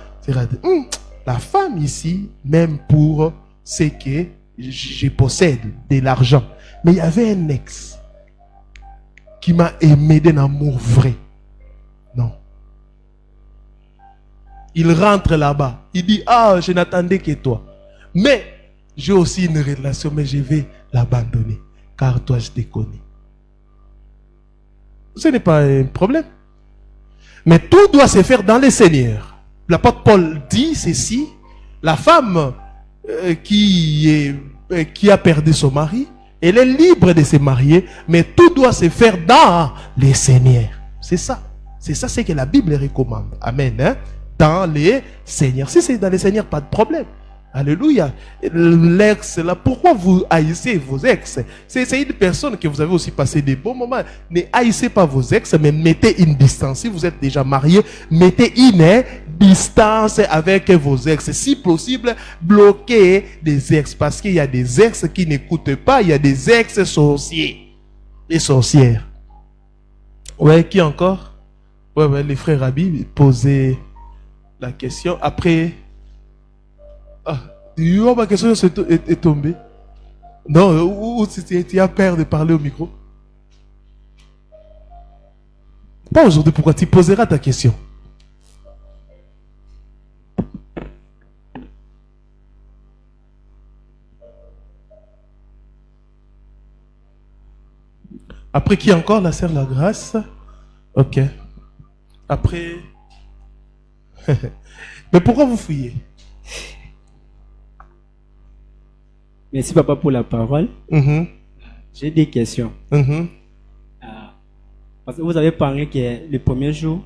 La femme ici, même pour ce que je possède, de l'argent. Mais il y avait un ex qui m'a aimé d'un amour vrai. Non. Il rentre là-bas. Il dit, je n'attendais que toi. Mais j'ai aussi une relation, mais je vais l'abandonner. Car toi, je te connais. Ce n'est pas un problème. Mais tout doit se faire dans le Seigneur. L'apôtre Paul dit ceci, la femme qui a perdu son mari, elle est libre de se marier, mais tout doit se faire dans le Seigneur. C'est ça. C'est ça, c'est que la Bible recommande. Amen. Hein? Dans les Seigneurs. Si c'est dans les Seigneurs, pas de problème. Alléluia. L'ex, là, pourquoi vous haïssez vos ex? C'est une personne que vous avez aussi passé des bons moments. Ne haïssez pas vos ex, mais mettez une distance. Si vous êtes déjà marié, mettez une distance avec vos ex. Si possible, bloquez des ex. Parce qu'il y a des ex qui n'écoutent pas. Il y a des ex sorciers. Les sorcières. Ouais, qui encore? Ouais, les frères Rabi posaient la question. Après... ma question est tombée. Non, ou tu as peur de parler au micro? Pas aujourd'hui, pourquoi? Tu poseras ta question. Après qui encore? La sœur La Grâce. Ok. Après... Mais pourquoi vous fouillez? Merci papa pour la parole. J'ai des questions. Parce que vous avez parlé que le premier jour,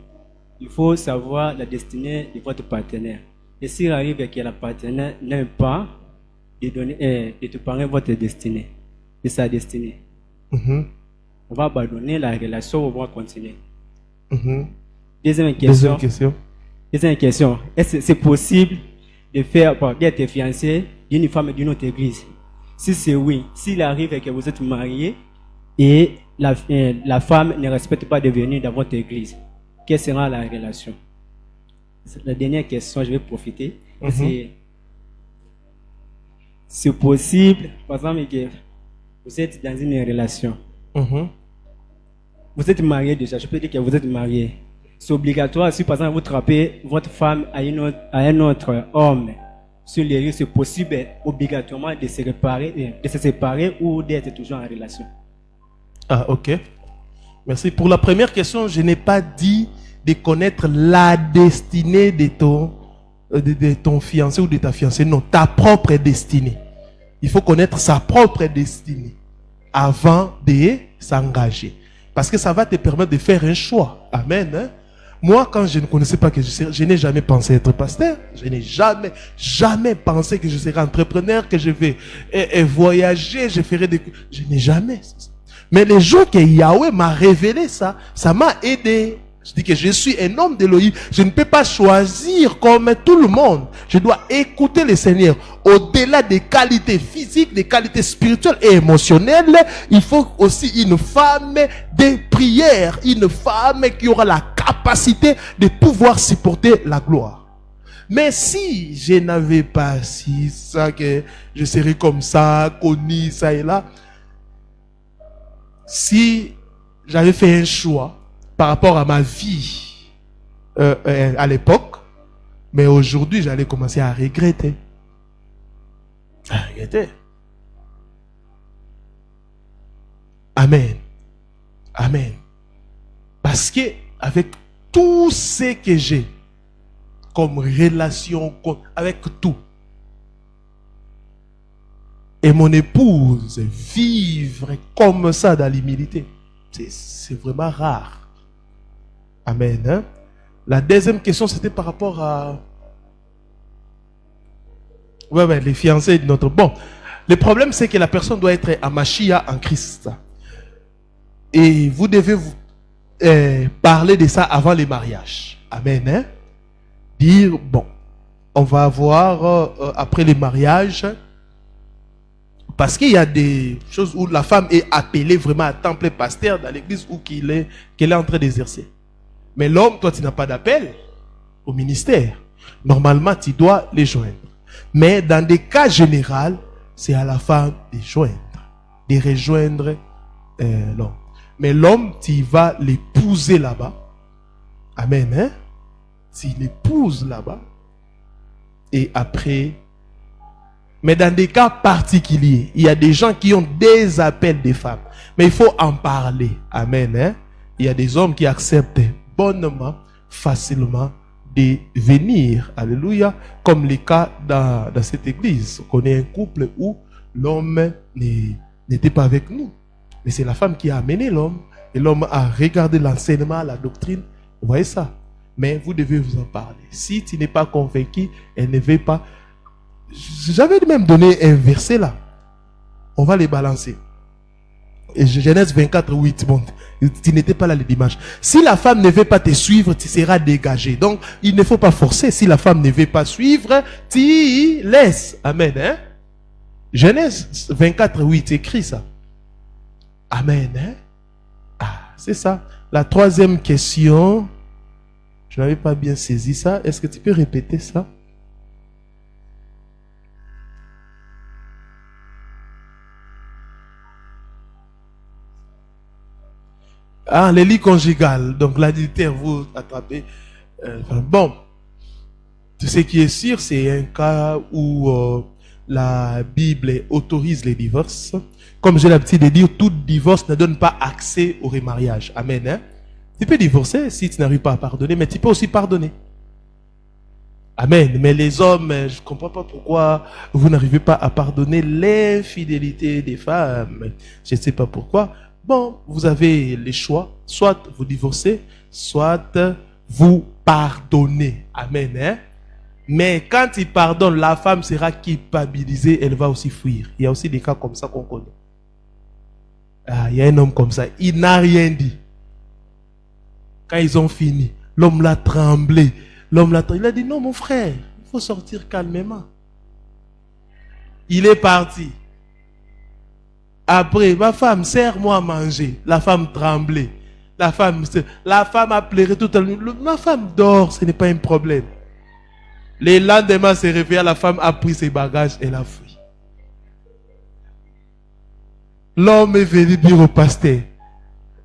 il faut savoir la destinée de votre partenaire. Et s'il arrive que la partenaire n'aime pas de te parler votre destinée, de sa destinée, on va abandonner la relation, on va continuer. Deuxième question. Est-ce que c'est possible d'être fiancé d'une femme d'une autre église? Si c'est oui, s'il arrive que vous êtes marié et la femme ne respecte pas de venir dans votre église, quelle sera la relation? La dernière question, je vais profiter. C'est possible, par exemple, que vous êtes dans une relation. Vous êtes marié déjà, je peux dire que vous êtes marié. C'est obligatoire, si par exemple vous trappez votre femme à un autre homme sur les rues, c'est possible obligatoirement de se séparer ou d'être toujours en relation. Ah, ok. Merci. Pour la première question, je n'ai pas dit de connaître la destinée de ton fiancé ou de ta fiancée. Non, ta propre destinée. Il faut connaître sa propre destinée avant de s'engager. Parce que ça va te permettre de faire un choix. Amen. Hein? Moi, quand je ne connaissais pas que je n'ai jamais pensé être pasteur. Je n'ai jamais pensé que je serais entrepreneur, que je vais voyager, je ferai des... Je n'ai jamais. Mais les jours que Yahweh m'a révélé ça m'a aidé. Je dis que je suis un homme d'Élohim. Je ne peux pas choisir comme tout le monde. Je dois écouter le Seigneur. Au-delà des qualités physiques, des qualités spirituelles et émotionnelles, il faut aussi une femme de prière. Une femme qui aura la capacité de pouvoir supporter la gloire. Mais si je n'avais pas ça, que je serais comme ça, connu, ça et là. Si j'avais fait un choix par rapport à ma vie à l'époque, mais aujourd'hui, j'allais commencer à regretter. Amen. Amen. Parce que avec tout ce que j'ai comme relation, avec tout, et mon épouse vivre comme ça dans l'humilité, c'est vraiment rare. Amen. Hein? La deuxième question, c'était par rapport à... Ouais, les fiancés de notre... Bon, le problème, c'est que la personne doit être à Mashiach en Christ. Et vous devez vous parler de ça avant les mariages. Amen. Hein? Dire, bon, on va voir après les mariages... Parce qu'il y a des choses où la femme est appelée vraiment à temps plein pasteur dans l'église où qu'elle est en train d'exercer. Mais l'homme, toi, tu n'as pas d'appel au ministère. Normalement, tu dois les joindre. Mais dans des cas généraux, c'est à la femme de joindre, de rejoindre l'homme. Mais l'homme, tu vas l'épouser là-bas. Amen. Hein? Tu l'épouses là-bas. Et après... Mais dans des cas particuliers, il y a des gens qui ont des appels des femmes. Mais il faut en parler. Amen. Hein? Il y a des hommes qui acceptent bonnement, facilement de venir. Alléluia. Comme les cas dans cette église. On connaît un couple où l'homme n'était pas avec nous. Mais c'est la femme qui a amené l'homme. Et l'homme a regardé l'enseignement, la doctrine. Vous voyez ça? Mais vous devez vous en parler. Si tu n'es pas convaincu, elle ne veut pas... J'avais même donné un verset là. On va les balancer. Et Genèse 24, 8. Bon, tu n'étais pas là le dimanche. Si la femme ne veut pas te suivre, tu seras dégagé. Donc, il ne faut pas forcer. Si la femme ne veut pas suivre, tu laisses. Amen. Hein? Genèse 24, 8. Écrit ça. Amen. Hein? Ah, c'est ça. La troisième question. Je n'avais pas bien saisi ça. Est-ce que tu peux répéter ça? Ah, les lits conjugales. Donc, l'adultère, vous attrapez. Bon. Tout ce qui est sûr, c'est un cas où la Bible autorise les divorces. Comme j'ai l'habitude de dire, tout divorce ne donne pas accès au remariage. Amen. Hein? Tu peux divorcer si tu n'arrives pas à pardonner, mais tu peux aussi pardonner. Amen. Mais les hommes, je ne comprends pas pourquoi vous n'arrivez pas à pardonner l'infidélité des femmes. Je ne sais pas pourquoi. Bon, vous avez les choix. Soit vous divorcez, soit vous pardonnez. Amen. Hein? Mais quand il pardonne, la femme sera culpabilisée. Elle va aussi fuir. Il y a aussi des cas comme ça qu'on connaît. Ah, il y a un homme comme ça. Il n'a rien dit. Quand ils ont fini, l'homme l'a tremblé. Il a dit, non mon frère, il faut sortir calmement. Il est parti. Après, ma femme, serre-moi à manger. La femme tremblait. La femme a pleuré tout à l'heure. Ma femme dort, ce n'est pas un problème. Le lendemain, s'est réveillé, la femme a pris ses bagages et l'a fui. L'homme est venu dire au pasteur,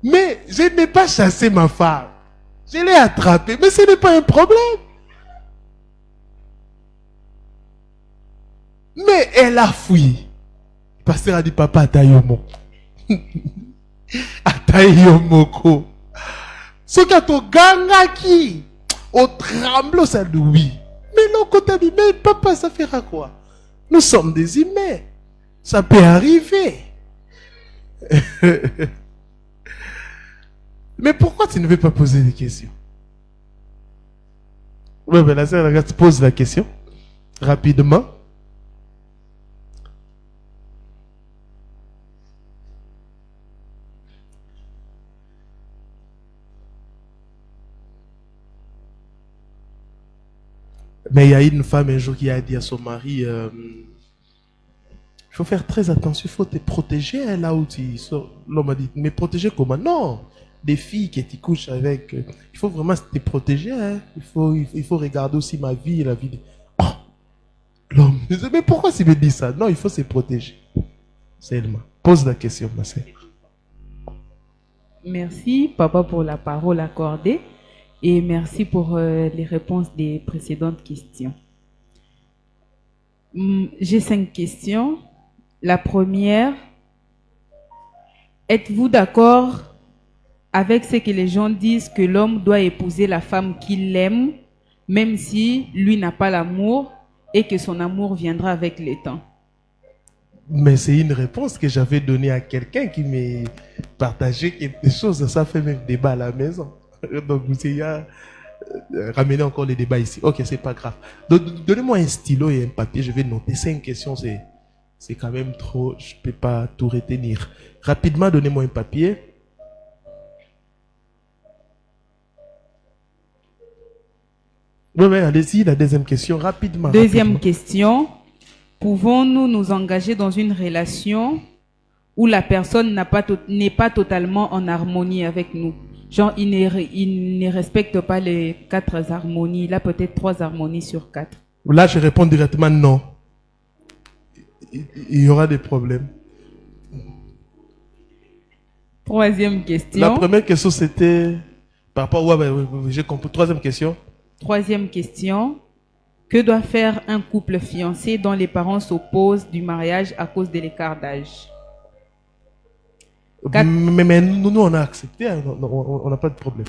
mais je n'ai pas chassé ma femme. Je l'ai attrapée, mais ce n'est pas un problème. Mais elle a fui. Le pasteur a dit, papa, atayomo. Atayomoko. Ce qui a ton ganga qui, au tremblement, ça dit oui. Mais l'autre t'a dit, mais papa, ça fera quoi? Nous sommes des humains. Ça peut arriver. Mais pourquoi tu ne veux pas poser des questions? Oui, mais la sœur, regarde, pose la question rapidement. Mais il y a une femme un jour qui a dit à son mari, il faut faire très attention, il faut te protéger hein, là où tu sors. L'homme a dit, mais protéger comment? Non, des filles que tu couches avec, il faut vraiment te protéger. Hein. Il faut regarder aussi ma vie et la vie de... Oh, l'homme, mais pourquoi tu me dis ça? Non, il faut se protéger. Seulement. Pose la question, ma sœur. Merci, papa, pour la parole accordée. Et merci pour les réponses des précédentes questions. J'ai 5 questions. La première, êtes-vous d'accord avec ce que les gens disent que l'homme doit épouser la femme qu'il aime, même si lui n'a pas l'amour, et que son amour viendra avec le temps? Mais c'est une réponse que j'avais donnée à quelqu'un qui m'a partagé quelque chose. Ça fait même débat à la maison. Donc, vous avez ramené encore les débats ici. Ok, c'est pas grave. Donnez-moi un stylo et un papier. Je vais noter 5 questions. C'est quand même trop. Je ne peux pas tout retenir. Rapidement, donnez-moi un papier. Oui, allez-y, la deuxième question, rapidement. Deuxième question. Pouvons-nous nous engager dans une relation où la personne n'est pas totalement en harmonie avec nous? Genre, il ne respecte pas les 4 harmonies. Il a peut-être 3 harmonies sur 4. Là, je réponds directement non. Il y aura des problèmes. Troisième question. La première question, c'était... Par rapport... Ouais, j'ai compris. Troisième question. Troisième question. Que doit faire un couple fiancé dont les parents s'opposent du mariage à cause de l'écart d'âge? Mais nous, on a accepté, hein, on n'a pas de problème.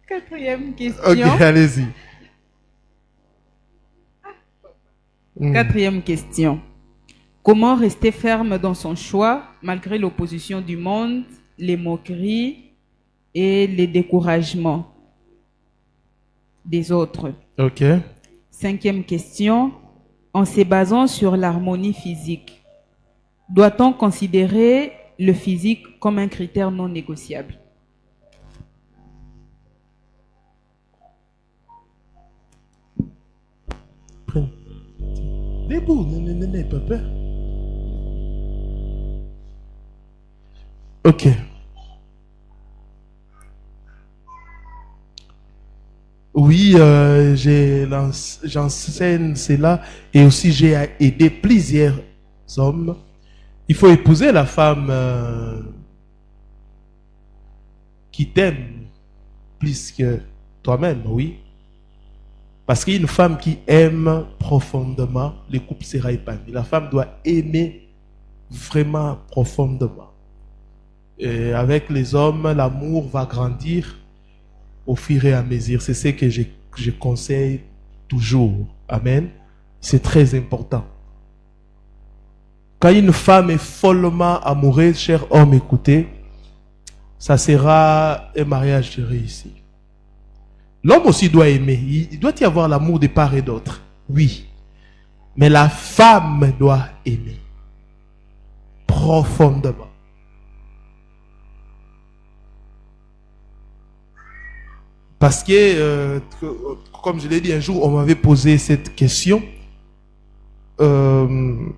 Quatrième question. Ok, allez-y. Quatrième question. Comment rester ferme dans son choix malgré l'opposition du monde, les moqueries et les découragements des autres? Ok. Cinquième question. En se basant sur l'harmonie physique, doit-on considérer le physique comme un critère non négociable? Debout, n'aie pas peur. Ok. Oui, j'enseigne cela et aussi j'ai aidé plusieurs hommes. Il faut épouser la femme qui t'aime plus que toi-même, oui. Parce qu'une femme qui aime profondément, le couple sera épanoui. La femme doit aimer vraiment profondément. Et avec les hommes, l'amour va grandir au fur et à mesure. C'est ce que je conseille toujours. Amen. C'est très important. Quand une femme est follement amoureuse, cher homme, écoutez, ça sera un mariage réussi. L'homme aussi doit aimer. Il doit y avoir l'amour de part et d'autre. Oui. Mais la femme doit aimer profondément. Parce comme je l'ai dit un jour, on m'avait posé cette question. Un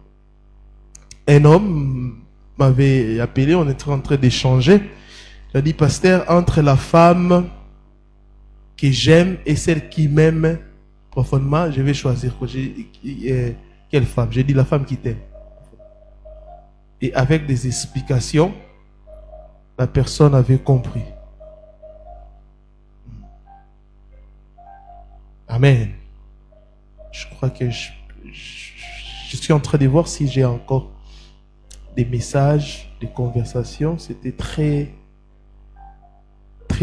homme m'avait appelé, on était en train d'échanger. Il a dit, pasteur, entre la femme que j'aime et celle qui m'aime profondément, je vais choisir quelle femme. J'ai dit la femme qui t'aime. Et avec des explications, la personne avait compris. Amen. Je crois que je suis en train de voir si j'ai encore des messages, des conversations. C'était très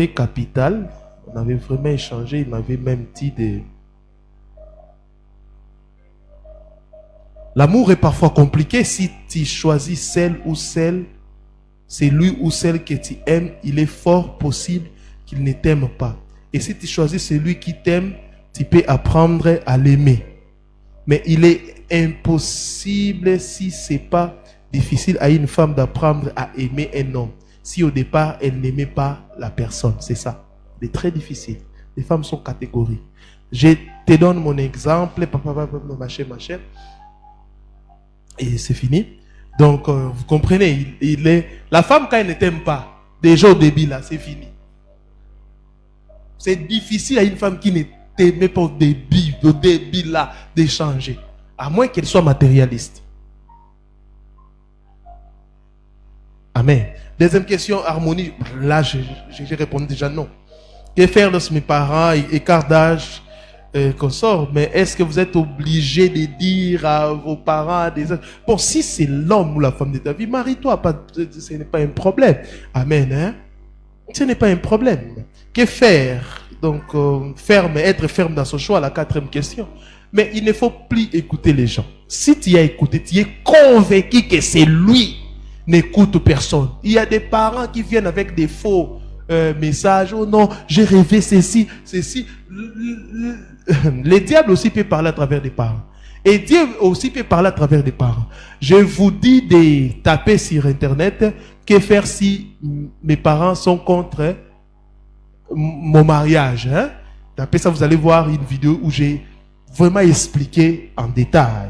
capital. On avait vraiment échangé. Il m'avait même dit L'amour est parfois compliqué. Si tu choisis celle ou celle, c'est lui ou celle que tu aimes, il est fort possible qu'il ne t'aime pas. Et si tu choisis celui qui t'aime, tu peux apprendre à l'aimer. Mais il est impossible, si c'est pas difficile à une femme d'apprendre à aimer un homme, si au départ elle n'aimait pas la personne. C'est ça. C'est très difficile. Les femmes sont catégoriques. Je te donne mon exemple, machin. Et c'est fini. Donc, vous comprenez, la femme, quand elle ne t'aime pas, déjà au début, là, c'est fini. C'est difficile à une femme qui ne t'aimait pas au début, là, d'échanger. À moins qu'elle soit matérialiste. Amen. Deuxième question, harmonie. Là, j'ai répondu déjà non. Que faire lorsque mes parents écartent d'âge qu'on sort? Mais est-ce que vous êtes obligé de dire à vos parents bon, si c'est l'homme ou la femme de ta vie, marie-toi, ce n'est pas un problème. Amen, hein? Ce n'est pas un problème. Que faire? Donc, être ferme dans son choix, la quatrième question. Mais il ne faut plus écouter les gens. Si tu as écouté, tu es convaincu que c'est lui, n'écoute personne. Il y a des parents qui viennent avec des faux messages. Oh non, j'ai rêvé ceci. Le diable aussi peut parler à travers des parents. Et Dieu aussi peut parler à travers des parents. Je vous dis de taper sur Internet, que faire si mes parents sont contre mon mariage. Hein? Tapez ça, vous allez voir une vidéo où j'ai vraiment expliqué en détail.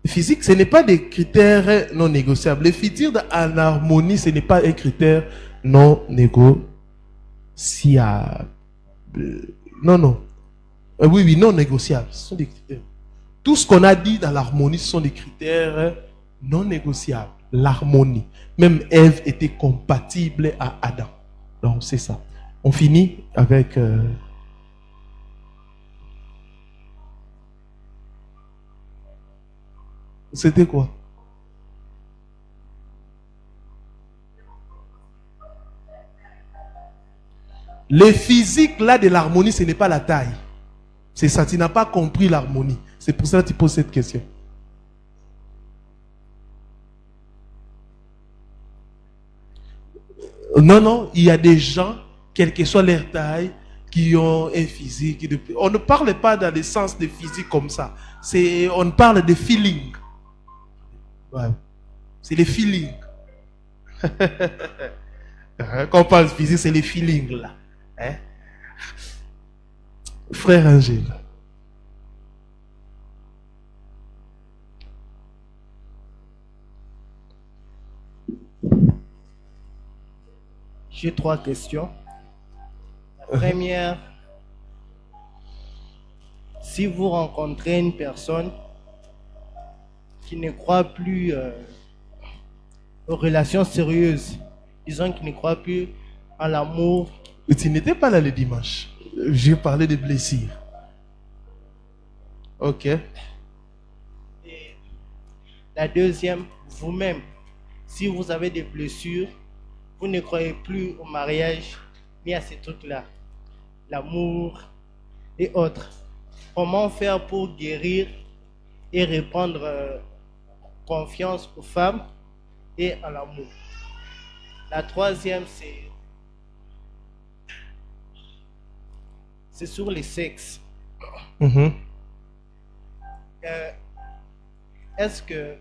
Le physique, ce n'est pas des critères non négociables. Le physique en harmonie, ce n'est pas un critère non négociable. Non. Oui, non négociables. Ce sont des critères. Tout ce qu'on a dit dans l'harmonie, ce sont des critères non négociables. L'harmonie. Même Ève était compatible à Adam. Donc, c'est ça. On finit avec... C'était quoi? Le physique là de l'harmonie, ce n'est pas la taille. C'est ça, tu n'as pas compris l'harmonie. C'est pour ça que tu poses cette question. Non, il y a des gens, quelle que soit leur taille, qui ont un physique. On ne parle pas dans le sens de physique comme ça. On parle de feeling. Ouais. C'est les feelings. Quand on parle de physique, c'est les feelings là. Hein? Frère Angèle. J'ai 3 questions. La première, si vous rencontrez une personne qui ne croit plus aux relations sérieuses, disons qui ne croit plus en l'amour. Tu n'étais pas là le dimanche. J'ai parlé de blessures. Ok. Et la deuxième, vous-même, si vous avez des blessures, vous ne croyez plus au mariage ni à ces trucs-là, l'amour et autres. Comment faire pour guérir et reprendre confiance aux femmes et à l'amour? La troisième, c'est sur le sexe. Est-ce que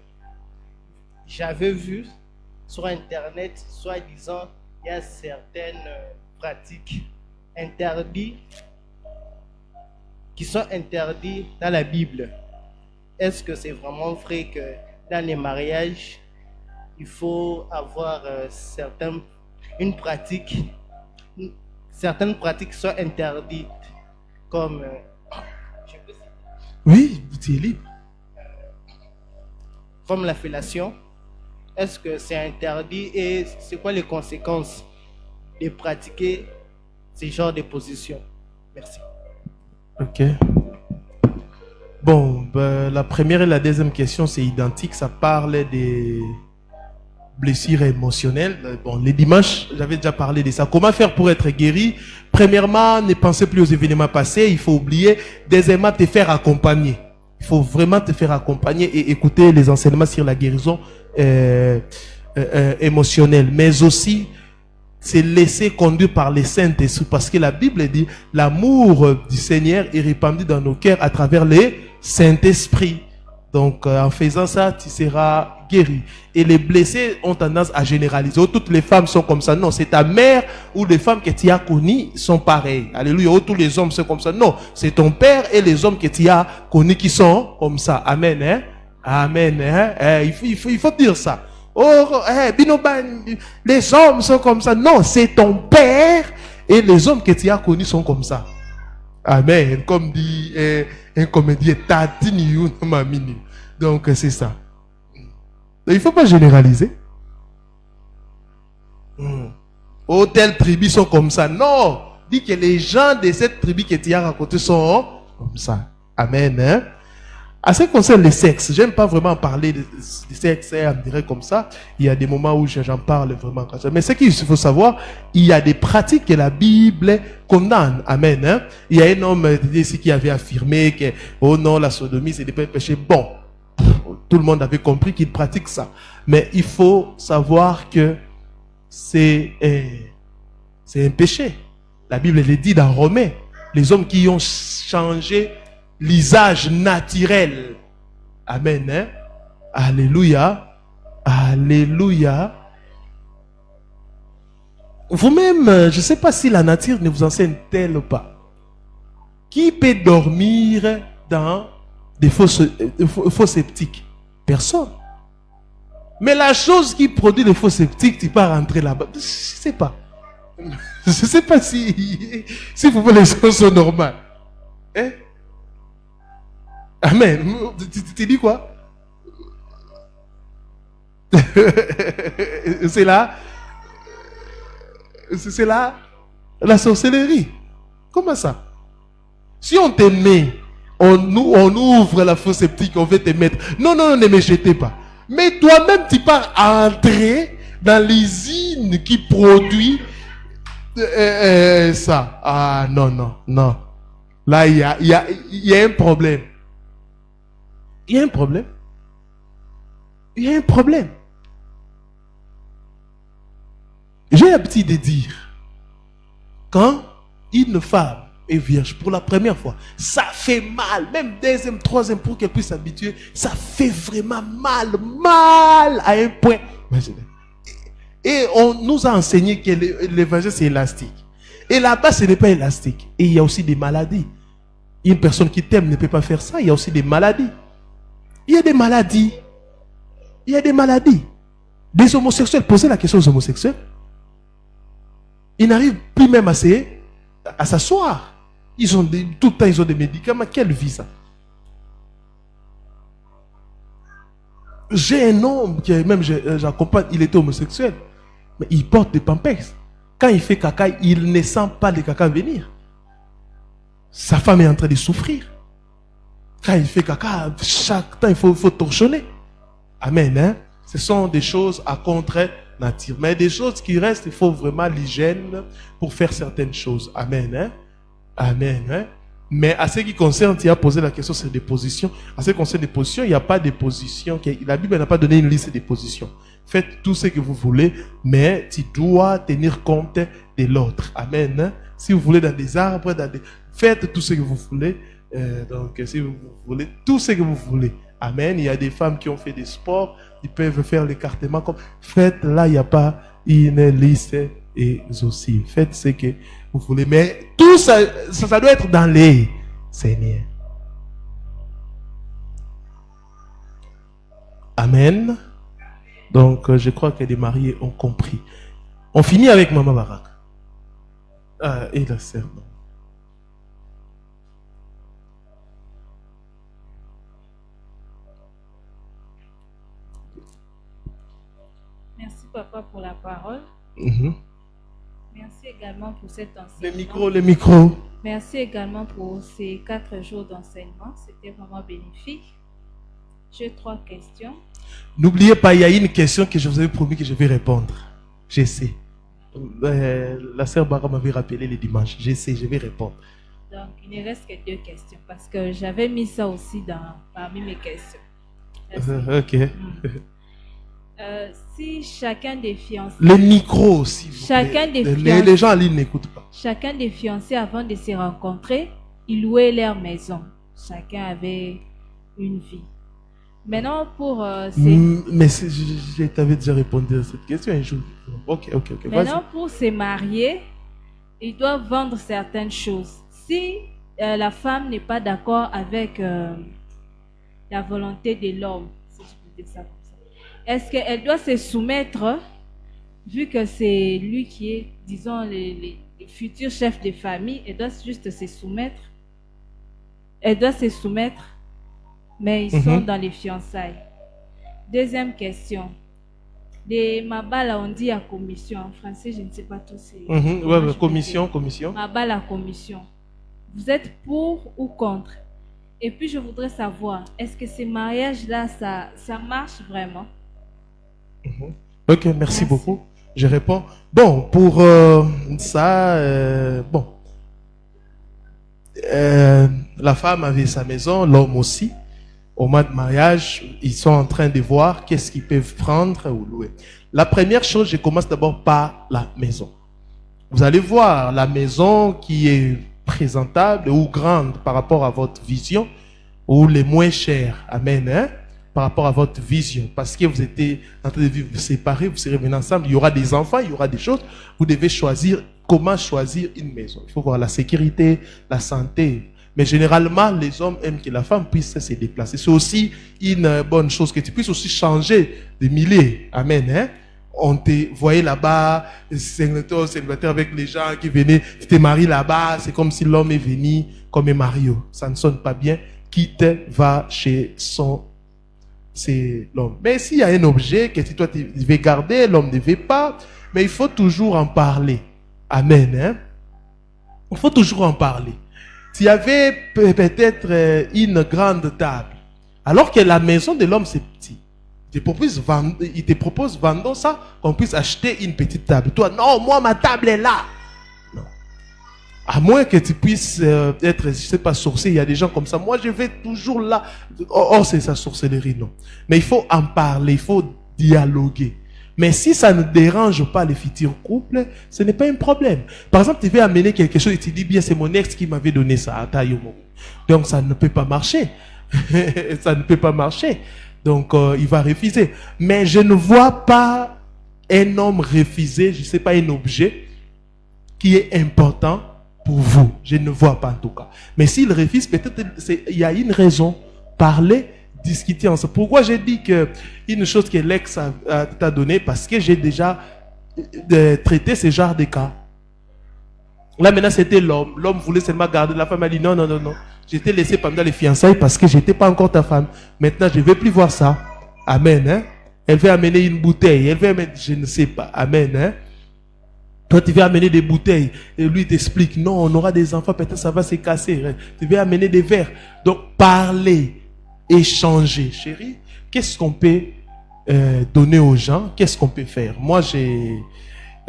j'avais vu sur Internet, soi-disant, il y a certaines pratiques interdits, qui sont interdits dans la Bible. Est-ce que c'est vraiment vrai que dans les mariages, il faut avoir certaines pratiques sont interdites, comme Oui, tu es libre. comme la fellation? Est-ce que c'est interdit et c'est quoi les conséquences de pratiquer ce genre de position? Merci. Ok. Bon, la première et la deuxième question, c'est identique. Ça parle des blessures émotionnelles. Bon, les dimanches, j'avais déjà parlé de ça. Comment faire pour être guéri? Premièrement, ne pensez plus aux événements passés. Il faut oublier. Deuxièmement, te faire accompagner. Il faut vraiment te faire accompagner et écouter les enseignements sur la guérison émotionnelle. Mais aussi, c'est laisser conduire par les Saint-Esprit. Parce que la Bible dit, l'amour du Seigneur est répandu dans nos cœurs à travers les Saint-Esprit. Donc, en faisant ça, tu seras guéri. Et les blessés ont tendance à généraliser. Oh, toutes les femmes sont comme ça. Non, c'est ta mère ou les femmes que tu as connues sont pareilles. Alléluia. Oh, tous les hommes sont comme ça. Non, c'est ton père et les hommes que tu as connus qui sont comme ça. Amen. Hein? Amen. Hein? Il faut dire ça. Oh, les hommes sont comme ça. Non, c'est ton père et les hommes que tu as connus sont comme ça. Amen. Comme dit un comédien, donc c'est ça. Il ne faut pas généraliser. Oh, telle tribu sont comme ça. Non. Dis que les gens de cette tribu que tu as raconté sont comme ça. Amen. Hein? À ce qui concerne le sexe, j'aime pas vraiment parler de sexe, on dirait comme ça. Il y a des moments où j'en parle vraiment comme ça. Mais ce qu'il faut savoir, il y a des pratiques que la Bible condamne. Amen. Hein? Il y a un homme ici qui avait affirmé que, oh non, la sodomie, c'est des péchés. Bon, tout le monde avait compris qu'il pratique ça. Mais il faut savoir que c'est un péché. La Bible le dit dans Romains. Les hommes qui ont changé l'usage naturel. Amen. Hein? Alléluia. Alléluia. Vous-même, je ne sais pas si la nature ne vous enseigne-t-elle pas. Qui peut dormir dans des faux sceptiques? Personne. Mais la chose qui produit les faux sceptiques, tu peux rentrer là-bas. Je ne sais pas. Je ne sais pas si vous voulez les choses sont normales. Hein? Amen. Tu dis quoi? C'est là. C'est là la sorcellerie. Comment ça? Si on te met, on ouvre la fosse sceptique, on veut te mettre. Non, ne me jetez pas. Mais toi-même, tu pars entrer dans l'usine qui produit ça. Ah non. Là, il y a un problème. Il y a un problème. Il y a un problème. J'ai l'habitude de dire, quand une femme est vierge pour la première fois, ça fait mal, même deuxième, troisième, pour qu'elle puisse s'habituer, ça fait vraiment mal à un point. Et on nous a enseigné que l'évangile c'est élastique. Et là-bas, ce n'est pas élastique. Et il y a aussi des maladies. Une personne qui t'aime ne peut pas faire ça, il y a aussi des maladies. Il y a des maladies. Il y a des maladies. Des homosexuels, posez la question aux homosexuels. Ils n'arrivent plus même à s'asseoir. Tout le temps, ils ont des médicaments. Quelle vie ça? J'ai un homme qui, même j'accompagne, il était homosexuel. Mais il porte des pampers. Quand il fait caca, il ne sent pas les caca venir. Sa femme est en train de souffrir. Quand il fait caca, chaque temps, il faut torchonner. Amen. Hein? Ce sont des choses à contre-nature. Mais des choses qui restent, il faut vraiment l'hygiène pour faire certaines choses. Amen. Hein? Amen. Hein? Mais à ce qui concerne, tu as posé la question sur des positions. À ce qui concerne des positions, il n'y a pas de positions. La Bible n'a pas donné une liste des positions. Faites tout ce que vous voulez, mais tu dois tenir compte de l'autre. Amen. Hein? Si vous voulez dans des arbres, faites tout ce que vous voulez. Donc, si vous voulez, tout ce que vous voulez. Amen. Il y a des femmes qui ont fait des sports, ils peuvent faire l'écartement. Faites, là, il n'y a pas une liste exhaustive. Faites ce que vous voulez. Mais tout ça, ça doit être dans les Seigneurs. Amen. Donc, je crois que les mariés ont compris. On finit avec Maman Barak. Et la sœur. Merci papa pour la parole. Merci également pour cet enseignement. Le micro. Merci également pour ces 4 jours d'enseignement. C'était vraiment bénéfique. J'ai 3 questions. N'oubliez pas, il y a une question que je vous avais promis que je vais répondre. Je sais. La sœur Bara m'avait rappelé le dimanche. Je sais, je vais répondre. Donc, il ne reste que 2 questions parce que j'avais mis ça aussi parmi mes questions. Ok. Si chacun des fiancés... Le micro aussi. Chacun des fiancés... Les gens en ligne n'écoutent pas. Chacun des fiancés, avant de se rencontrer, ils louaient leur maison. Chacun avait une vie. Maintenant, pour... Mais je t'avais déjà répondu à cette question un jour. Ok. Maintenant, pour se marier, ils doivent vendre certaines choses. Si la femme n'est pas d'accord avec la volonté de l'homme, si je peux dire ça comme ça, est-ce qu'elle doit se soumettre, vu que c'est lui qui est, disons, les futurs chefs de famille, elle doit juste se soumettre. Elle doit se soumettre, mais ils sont dans les fiançailles. Deuxième question. Les mabala, on dit à commission. En français, je ne sais pas tout. Commission. Mabala, commission. Vous êtes pour ou contre? Et puis, je voudrais savoir, est-ce que ces mariages-là, ça marche vraiment? Ok, merci beaucoup. Je réponds. Bon, pour ça, la femme avait sa maison, l'homme aussi. Au mois de mariage, ils sont en train de voir qu'est-ce qu'ils peuvent prendre ou louer. La première chose, je commence d'abord par la maison. Vous allez voir la maison qui est présentable ou grande par rapport à votre vision, ou les moins chers, amen, hein, par rapport à votre vision. Parce que vous êtes en train de vivre séparés, vous serez venus ensemble, il y aura des enfants, il y aura des choses. Vous devez choisir comment choisir une maison. Il faut voir la sécurité, la santé. Mais généralement, les hommes aiment que la femme puisse se déplacer. C'est aussi une bonne chose que tu puisses aussi changer de milieu. Amen. Hein? On te voyait là-bas, célibataire avec les gens qui venaient, tu te maries là-bas, c'est comme si l'homme est venu comme un Mario. Ça ne sonne pas bien. Quitte, va chez c'est l'homme. Mais s'il y a un objet que toi tu devais garder, l'homme ne veut pas, mais il faut toujours en parler. Amen. Hein? Il faut toujours en parler. S'il y avait peut-être une grande table, alors que la maison de l'homme c'est petit, il te propose vendons ça, qu'on puisse acheter une petite table. Toi, non, moi ma table est là. Non. À moins que tu puisses être, je sais pas, sorcier, il y a des gens comme ça. Moi je vais toujours là. Oh, c'est sa sorcellerie, non. Mais il faut en parler, il faut dialoguer. Mais si ça ne dérange pas les futurs couples, ce n'est pas un problème. Par exemple, tu veux amener quelque chose et tu dis bien, c'est mon ex qui m'avait donné ça à Tayomo. Donc ça ne peut pas marcher. Ça ne peut pas marcher. Donc il va refuser. Mais je ne vois pas un homme refuser, je ne sais pas, un objet qui est important pour vous. Je ne vois pas en tout cas. Mais s'il refuse, peut-être il y a une raison. Parler, discuter ensemble. Pourquoi j'ai dit que une chose que l'ex t'a donné, parce que j'ai déjà traité ce genre de cas. Là maintenant c'était l'homme. L'homme voulait seulement garder la femme. Elle dit non. Je t'ai laissé pendant les fiançailles parce que j'étais pas encore ta femme. Maintenant je ne vais plus voir ça. Amen. Hein? Elle veut amener une bouteille. Elle veut amener, je ne sais pas. Amen. Hein? Toi tu veux amener des bouteilles. Et lui t'explique non, on aura des enfants, peut-être ça va se casser. Tu veux amener des verres. Donc parler. Échanger, chérie, qu'est-ce qu'on peut donner aux gens, qu'est-ce qu'on peut faire. Moi je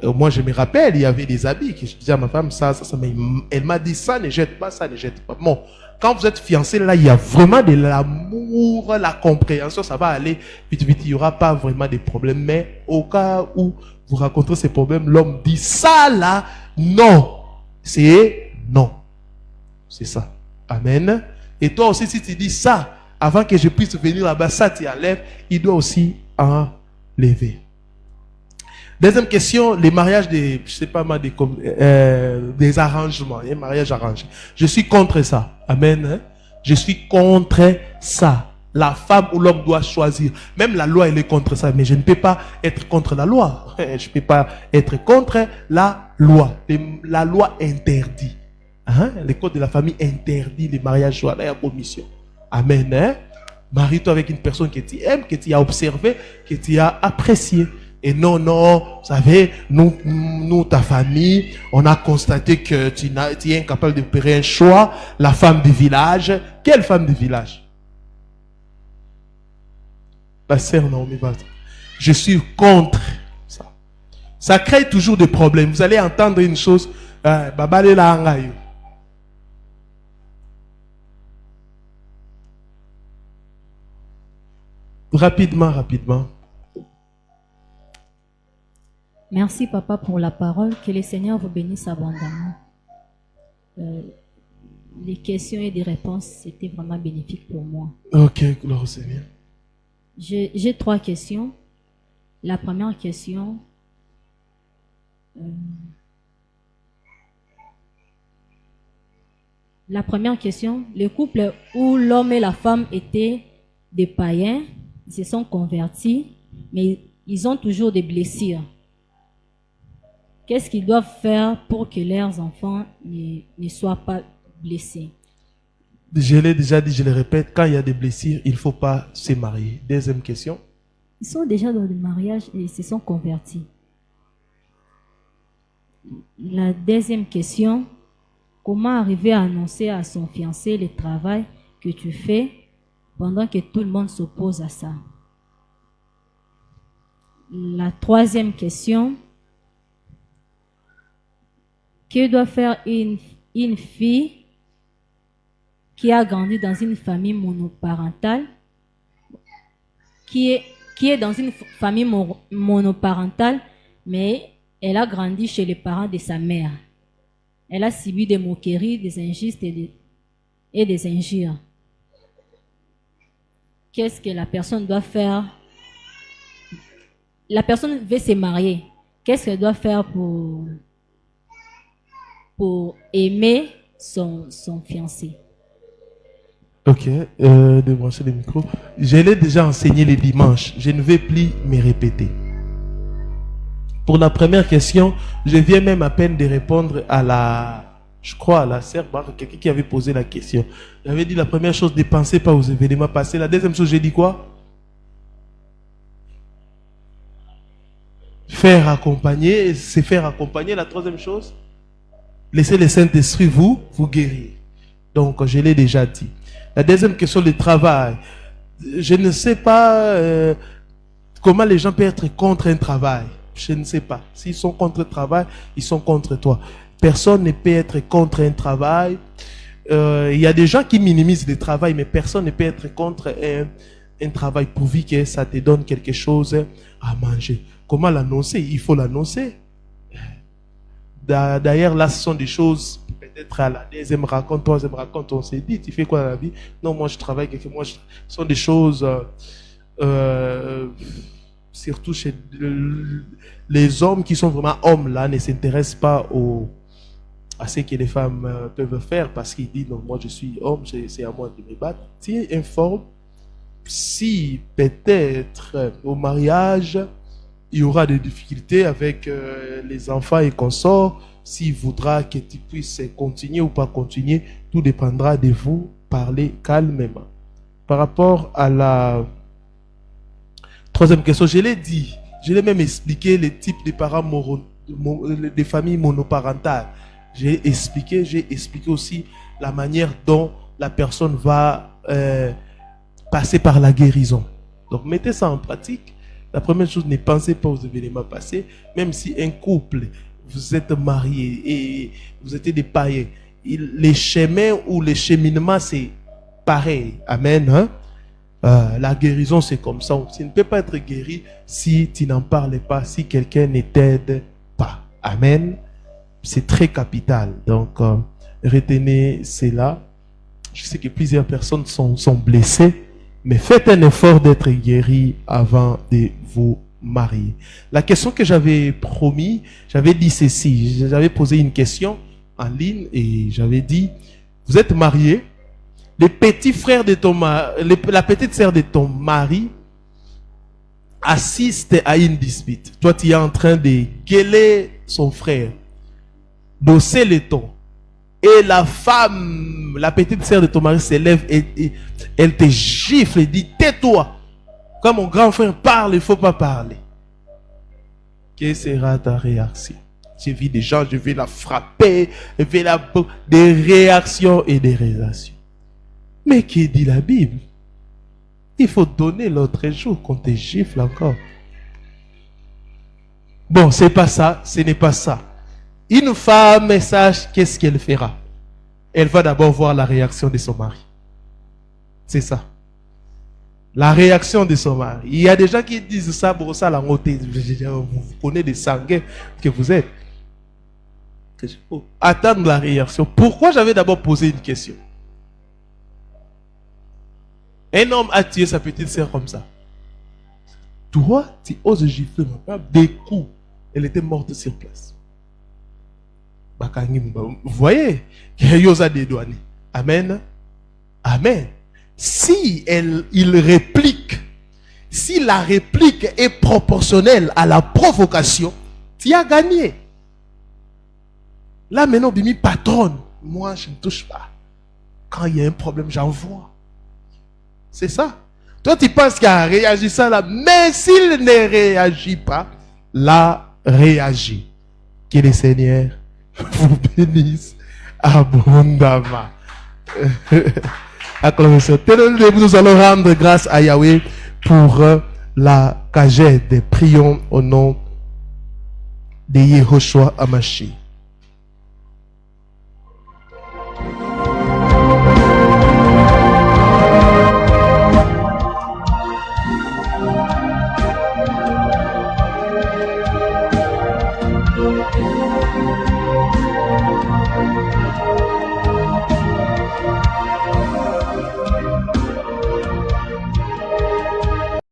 me rappelle, il y avait des habits que je disais à ma femme, ça, mais elle m'a dit ça ne jette pas, ça ne jette pas. Bon, quand vous êtes fiancés, là, il y a vraiment de l'amour, la compréhension, ça va aller vite, il n'y aura pas vraiment de problèmes. Mais au cas où vous rencontrez ces problèmes, l'homme dit ça là, non, c'est non. C'est ça. Amen. Et toi aussi, si tu dis ça, avant que je puisse venir là-bas, ça t'y enlève, il doit aussi enlever. Deuxième question, les mariages des, je sais pas moi, des arrangements, les mariages arrangés. Je suis contre ça. Amen. Hein? Je suis contre ça. La femme ou l'homme doit choisir. Même la loi, elle est contre ça. Mais je ne peux pas être contre la loi. Je ne peux pas être contre la loi. La loi interdit. Hein? Le code de la famille interdit les mariages sur la commission. Amen. Hein? Marie-toi avec une personne que tu aimes, que tu as observé, que tu as apprécié. Et non, vous savez, nous, ta famille, on a constaté que tu es incapable de faire un choix. La femme du village. Quelle femme du village? La sœur Naomi va. Je suis contre ça. Ça crée toujours des problèmes. Vous allez entendre une chose. Rapidement. Merci papa pour la parole. Que le Seigneur vous bénisse abondamment. Les questions et des réponses, c'était vraiment bénéfique pour moi. Ok, gloire au Seigneur. J'ai 3 questions. La première question, le couple où l'homme et la femme étaient des païens, ils se sont convertis, mais ils ont toujours des blessures. Qu'est-ce qu'ils doivent faire pour que leurs enfants ne soient pas blessés? Je l'ai déjà dit, je le répète, quand il y a des blessures, il ne faut pas se marier. Deuxième question. Ils sont déjà dans le mariage et ils se sont convertis. La deuxième question, comment arriver à annoncer à son fiancé le travail que tu fais pendant que tout le monde s'oppose à ça? La troisième question, que doit faire une fille qui a grandi dans une famille monoparentale, qui est dans une famille monoparentale, mais elle a grandi chez les parents de sa mère. Elle a subi des moqueries, des injustes et des injures. Qu'est-ce que la personne doit faire? La personne veut se marier. Qu'est-ce qu'elle doit faire pour aimer son fiancé? Ok, débrancher le micro. Je l'ai déjà enseigné les dimanches. Je ne vais plus me répéter. Pour la première question, je viens même à peine de répondre à la sœur, quelqu'un qui avait posé la question. J'avais dit la première chose, ne pensez pas aux événements passés. La deuxième chose, j'ai dit quoi? Faire accompagner, c'est faire accompagner. La troisième chose, laissez le Saint-Esprit vous guérir. Donc, je l'ai déjà dit. La deuxième question, le travail. Je ne sais pas comment les gens peuvent être contre un travail. Je ne sais pas. S'ils sont contre le travail, ils sont contre toi. Personne ne peut être contre un travail. Il y a des gens qui minimisent le travail, mais personne ne peut être contre un travail pourvu que ça te donne quelque chose à manger. Comment l'annoncer? Il faut l'annoncer. D'ailleurs, là, ce sont des choses, peut-être à la deuxième raconte, troisième raconte, on s'est dit, tu fais quoi dans la vie? Non, moi je travaille, ce sont des choses, surtout chez les hommes qui sont vraiment hommes, là, ne s'intéressent pas à ce que les femmes peuvent faire parce qu'ils disent, non, moi je suis homme, c'est à moi de me battre. Tu informes, si peut-être au mariage, il y aura des difficultés avec les enfants et consorts. S'il voudra que tu puisses continuer ou pas continuer, tout dépendra de vous. Parler calmement. Par rapport à la troisième question, je l'ai dit, je l'ai même expliqué les types de parents des familles monoparentales. J'ai expliqué aussi la manière dont la personne va passer par la guérison. Donc mettez ça en pratique. La première chose, ne pensez pas aux événements passés. Même si un couple, vous êtes mariés et vous êtes des païens, les chemins ou les cheminements, c'est pareil. Amen. Hein? La guérison, c'est comme ça. Tu ne peux pas être guéri si tu n'en parles pas, si quelqu'un ne t'aide pas. Amen. C'est très capital. Donc, retenez cela. Je sais que plusieurs personnes sont blessées. Mais faites un effort d'être guéri avant de vous mariés. La question que j'avais promis, j'avais dit ceci. J'avais posé une question en ligne et j'avais dit, vous êtes mariés, les petits frères de ton mari, la petite sœur de ton mari assiste à une dispute. Toi, tu es en train de gueuler son frère, d'osser le ton. Et la femme, la petite sœur de ton mari se lève et elle te gifle et dit, tais-toi. Quand mon grand frère parle, il ne faut pas parler. Quelle sera ta réaction? J'ai vu des gens, je vais la frapper, je vais des réactions et des réactions. Mais qui dit la Bible? Il faut donner l'autre jour qu'on te gifle encore. Bon, c'est pas ça, ce n'est pas ça. Une femme, sache qu'est-ce qu'elle fera. Elle va d'abord voir la réaction de son mari. C'est ça. La réaction de son mari. Il y a des gens qui disent ça pour ça, la montée. Vous connaissez des sanguins que vous êtes. Il faut attendre la réaction. Pourquoi j'avais d'abord posé une question? Un homme a tué sa petite sœur comme ça. Toi, tu oses gifler ma femme des coups. Elle était morte sur place. Vous voyez, il osa dédouaner. Amen. Amen. Si il réplique, si la réplique est proportionnelle à la provocation, tu as gagné. Là maintenant, Bimi patronne. Moi, je ne touche pas. Quand il y a un problème, j'envoie. C'est ça. Toi, tu penses qu'il a réagi ça là, mais s'il ne réagit pas, là, réagit. Que le Seigneur vous bénisse abondamment. Acclamation. Nous allons rendre grâce à Yahweh pour la cagette. Prions au nom de Yehoshua Amashi.